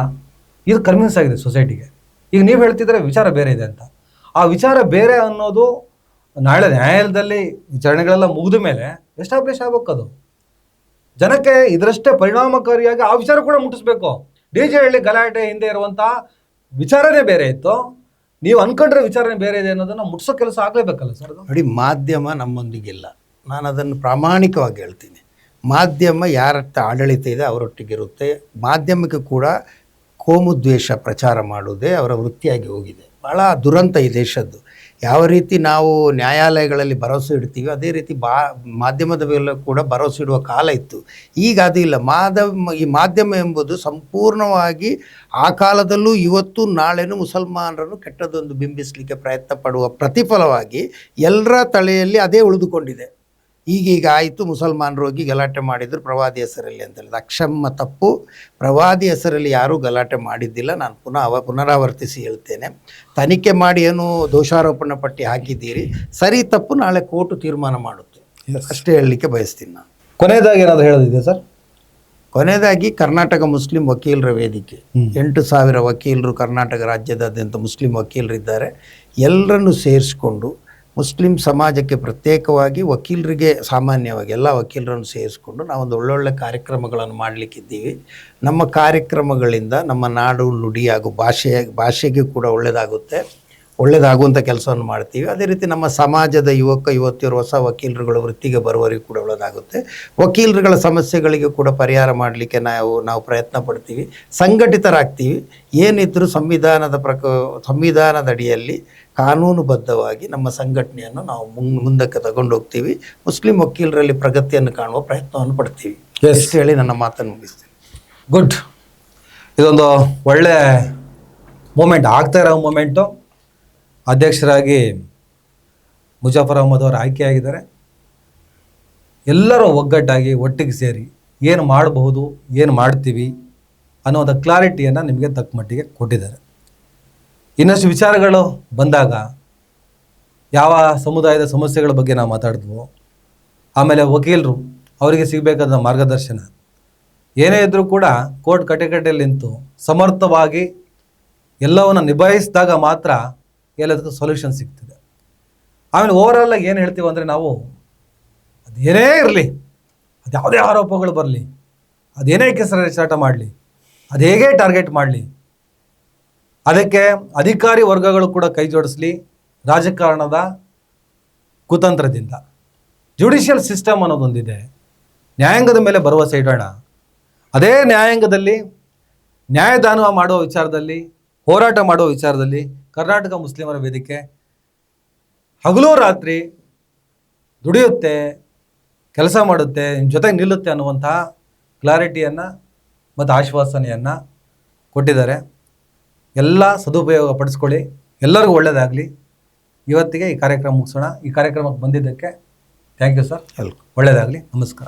ಇದು ಕನ್ವಿನ್ಸ್ ಆಗಿದೆ ಸೊಸೈಟಿಗೆ. ಈಗ ನೀವು ಹೇಳ್ತಿದ್ರೆ ವಿಚಾರ ಬೇರೆ ಇದೆ ಅಂತ. ಆ ವಿಚಾರ ಬೇರೆ ಅನ್ನೋದು ನಾಳೆ ನ್ಯಾಯಾಲಯದಲ್ಲಿ ವಿಚಾರಣೆಗಳೆಲ್ಲ ಮುಗಿದ ಮೇಲೆ ಎಸ್ಟಾಬ್ಲಿಷ್ ಆಗ್ಬೇಕದು. ಜನಕ್ಕೆ ಇದರಷ್ಟೇ ಪರಿಣಾಮಕಾರಿಯಾಗಿ ಆ ವಿಚಾರ ಕೂಡ ಮುಟ್ಟಿಸ್ಬೇಕು. DJ ಹಳ್ಳಿ ಗಲಾಟೆ ಹಿಂದೆ ಇರುವಂಥ ವಿಚಾರನೇ ಬೇರೆ ಇತ್ತು, ನೀವು ಅನ್ಕೊಂಡ್ರೆ ವಿಚಾರಣೆ ಬೇರೆ ಇದೆ ಅನ್ನೋದನ್ನು ಮುಟ್ಸೋ ಕೆಲಸ ಆಗಲೇಬೇಕಲ್ಲ ಸರ್. ಅದು ನೋಡಿ, ಮಾಧ್ಯಮ ನಮ್ಮೊಂದಿಗಿಲ್ಲ, ನಾನು ಅದನ್ನು ಪ್ರಾಮಾಣಿಕವಾಗಿ ಹೇಳ್ತೀನಿ. ಮಾಧ್ಯಮ ಯಾರತ್ತ ಆಡಳಿತ ಇದೆ ಅವರೊಟ್ಟಿಗಿರುತ್ತೆ. ಮಾಧ್ಯಮಕ್ಕೆ ಕೂಡ ಕೋಮುದ್ವೇಷ ಪ್ರಚಾರ ಮಾಡುವುದೇ ಅವರ ವೃತ್ತಿಯಾಗಿ ಹೋಗಿದೆ. ಭಾಳ ದುರಂತ ಈ ದೇಶದ್ದು. ಯಾವ ರೀತಿ ನಾವು ನ್ಯಾಯಾಲಯಗಳಲ್ಲಿ ಭರವಸೆ ಇಡ್ತೀವಿ, ಅದೇ ರೀತಿ ಮಾಧ್ಯಮದ ಮೇಲೆ ಕೂಡ ಭರವಸೆ ಇಡುವ ಕಾಲ ಇತ್ತು. ಈಗ ಅದು ಇಲ್ಲ. ಈ ಮಾಧ್ಯಮ ಎಂಬುದು ಸಂಪೂರ್ಣವಾಗಿ ಆ ಕಾಲದಲ್ಲೂ ಇವತ್ತು ನಾಳೆನೂ ಮುಸಲ್ಮಾನರನ್ನು ಕೆಟ್ಟದೊಂದು ಬಿಂಬಿಸಲಿಕ್ಕೆ ಪ್ರಯತ್ನ ಪಡುವ ಪ್ರತಿಫಲವಾಗಿ ಎಲ್ಲರ ತಲೆಯಲ್ಲಿ ಅದೇ ಉಳಿದುಕೊಂಡಿದೆ. ಈಗೀಗ ಆಯಿತು, ಮುಸಲ್ಮಾನರು ಹೋಗಿ ಗಲಾಟೆ ಮಾಡಿದ್ರು ಪ್ರವಾದಿ ಹೆಸರಲ್ಲಿ ಅಂತ ಹೇಳಿದ ಅಕ್ಷಮ್ಯ ತಪ್ಪು. ಪ್ರವಾದಿ ಹೆಸರಲ್ಲಿ ಯಾರೂ ಗಲಾಟೆ ಮಾಡಿದ್ದಿಲ್ಲ. ನಾನು ಪುನರಾವರ್ತಿಸಿ ಹೇಳ್ತೇನೆ, ತನಿಖೆ ಮಾಡಿ ಏನು ದೋಷಾರೋಪಣೆ ಪಟ್ಟಿ ಹಾಕಿದ್ದೀರಿ, ಸರಿ ತಪ್ಪು ನಾಳೆ ಕೋರ್ಟು ತೀರ್ಮಾನ ಮಾಡುತ್ತೆ, ಅಷ್ಟೇ ಹೇಳಲಿಕ್ಕೆ ಬಯಸ್ತೀನಿ ನಾನು. ಕೊನೆಯದಾಗಿ ಏನಾದರೂ ಹೇಳೋದಿದೆ ಸರ್? ಕೊನೆಯದಾಗಿ ಕರ್ನಾಟಕ ಮುಸ್ಲಿಂ ವಕೀಲರ ವೇದಿಕೆ 8,000 ವಕೀಲರು ಕರ್ನಾಟಕ ರಾಜ್ಯದಾದ್ಯಂತ ಮುಸ್ಲಿಂ ವಕೀಲರಿದ್ದಾರೆ. ಎಲ್ಲರನ್ನು ಸೇರಿಸ್ಕೊಂಡು ಮುಸ್ಲಿಂ ಸಮಾಜಕ್ಕೆ ಪ್ರತ್ಯೇಕವಾಗಿ ವಕೀಲರಿಗೆ ಸಾಮಾನ್ಯವಾಗಿ ಎಲ್ಲ ವಕೀಲರನ್ನು ಸೇರಿಸ್ಕೊಂಡು ನಾವೊಂದು ಒಳ್ಳೊಳ್ಳೆ ಕಾರ್ಯಕ್ರಮಗಳನ್ನು ಮಾಡಲಿಕ್ಕಿದ್ದೀವಿ. ನಮ್ಮ ಕಾರ್ಯಕ್ರಮಗಳಿಂದ ನಮ್ಮ ನಾಡು ನುಡಿ ಹಾಗೂ ಭಾಷೆಗೆ ಕೂಡ ಒಳ್ಳೆಯದಾಗುತ್ತೆ. ಒಳ್ಳೆಯದಾಗುವಂಥ ಕೆಲಸವನ್ನು ಮಾಡ್ತೀವಿ. ಅದೇ ರೀತಿ ನಮ್ಮ ಸಮಾಜದ ಯುವತಿಯರು ಹೊಸ ವಕೀಲರುಗಳು ವೃತ್ತಿಗೆ ಬರುವವರೆಗೂ ಕೂಡ ಒಳ್ಳೆಯದಾಗುತ್ತೆ. ವಕೀಲರುಗಳ ಸಮಸ್ಯೆಗಳಿಗೆ ಕೂಡ ಪರಿಹಾರ ಮಾಡಲಿಕ್ಕೆ ನಾವು ಪ್ರಯತ್ನ ಪಡ್ತೀವಿ, ಸಂಘಟಿತರಾಗ್ತೀವಿ. ಏನಿದ್ರೂ ಸಂವಿಧಾನದ ಅಡಿಯಲ್ಲಿ ಕಾನೂನುಬದ್ಧವಾಗಿ ನಮ್ಮ ಸಂಘಟನೆಯನ್ನು ನಾವು ಮುಂದಕ್ಕೆ ತಗೊಂಡು ಹೋಗ್ತೀವಿ. ಮುಸ್ಲಿಂ ವಕೀಲರಲ್ಲಿ ಪ್ರಗತಿಯನ್ನು ಕಾಣುವ ಪ್ರಯತ್ನವನ್ನು ಪಡ್ತೀವಿ. ಎಷ್ಟು ಹೇಳಿ ನನ್ನ ಮಾತನ್ನು ಮುಗಿಸ್ತೀನಿ. ಗುಡ್. ಇದೊಂದು ಒಳ್ಳೆ ಮೂಮೆಂಟ್, ಆಗ್ತಾ ಇರೋ ಮೂಮೆಂಟು. ಅಧ್ಯಕ್ಷರಾಗಿ ಮುಜಾಫರ್ ಅಹಮದ್ ಅವರು ಆಯ್ಕೆಯಾಗಿದ್ದಾರೆ. ಎಲ್ಲರೂ ಒಗ್ಗಟ್ಟಾಗಿ ಒಟ್ಟಿಗೆ ಸೇರಿ ಏನು ಮಾಡಬಹುದು, ಏನು ಮಾಡ್ತೀವಿ ಅನ್ನೋದ ಕ್ಲಾರಿಟಿಯನ್ನು ನಿಮಗೆ ತಕ್ಕ ಮಟ್ಟಿಗೆ ಕೊಟ್ಟಿದ್ದಾರೆ. ಇನ್ನಷ್ಟು ವಿಚಾರಗಳು ಬಂದಾಗ ಯಾವ ಸಮುದಾಯದ ಸಮಸ್ಯೆಗಳ ಬಗ್ಗೆ ನಾವು ಮಾತಾಡಿದ್ವು, ಆಮೇಲೆ ವಕೀಲರು ಅವರಿಗೆ ಸಿಗಬೇಕಾದ ಮಾರ್ಗದರ್ಶನ, ಏನೇ ಇದ್ದರೂ ಕೂಡ ಕೋರ್ಟ್ ಕಟಕಟೆಯಲ್ಲಿ ನಿಂತು ಸಮರ್ಥವಾಗಿ ಎಲ್ಲವನ್ನು ನಿಭಾಯಿಸಿದಾಗ ಮಾತ್ರ ಎಲ್ಲದಕ್ಕೂ ಸೊಲ್ಯೂಷನ್ ಸಿಗ್ತದೆ. ಆಮೇಲೆ ಓವರಾಲಾಗಿ ಏನು ಹೇಳ್ತೀವಿ ಅಂದರೆ, ನಾವು ಅದೇನೇ ಇರಲಿ, ಅದು ಯಾವುದೇ ಆರೋಪಗಳು ಬರಲಿ, ಅದೇನೇ ಕೆಸರೆಚಾಟ ಮಾಡಲಿ, ಅದು ಹೇಗೆ ಟಾರ್ಗೆಟ್ ಮಾಡಲಿ, ಅದಕ್ಕೆ ಅಧಿಕಾರಿ ವರ್ಗಗಳು ಕೂಡ ಕೈ ಜೋಡಿಸಲಿ. ರಾಜಕಾರಣದ ಕುತಂತ್ರದಿಂದ ಜುಡಿಷಿಯಲ್ ಸಿಸ್ಟಮ್ ಅನ್ನೋದೊಂದಿದೆ. ನ್ಯಾಯಾಂಗದ ಮೇಲೆ ಭರವಸೆ ಇಡೋಣ. ಅದೇ ನ್ಯಾಯಾಂಗದಲ್ಲಿ ನ್ಯಾಯದಾನ ಮಾಡುವ ವಿಚಾರದಲ್ಲಿ, ಹೋರಾಟ ಮಾಡುವ ವಿಚಾರದಲ್ಲಿ ಕರ್ನಾಟಕ ಮುಸ್ಲಿಮರ ವೇದಿಕೆ ಹಗಲು ರಾತ್ರಿ ದುಡಿಯುತ್ತೆ, ಕೆಲಸ ಮಾಡುತ್ತೆ, ನಿಮ್ಮ ಜೊತೆಗೆ ನಿಲ್ಲುತ್ತೆ ಅನ್ನುವಂತಹ ಕ್ಲಾರಿಟಿಯನ್ನು ಮತ್ತು ಆಶ್ವಾಸನೆಯನ್ನು ಕೊಟ್ಟಿದ್ದಾರೆ. ಎಲ್ಲ ಸದುಪಯೋಗ ಪಡಿಸ್ಕೊಳ್ಳಿ. ಎಲ್ಲರಿಗೂ ಒಳ್ಳೆಯದಾಗಲಿ. ಇವತ್ತಿಗೆ ಈ ಕಾರ್ಯಕ್ರಮ ಮುಗಿಸೋಣ. ಈ ಕಾರ್ಯಕ್ರಮಕ್ಕೆ ಬಂದಿದ್ದಕ್ಕೆ ಥ್ಯಾಂಕ್ ಯು ಸರ್. ಒಳ್ಳೆಯದಾಗಲಿ. ನಮಸ್ಕಾರ.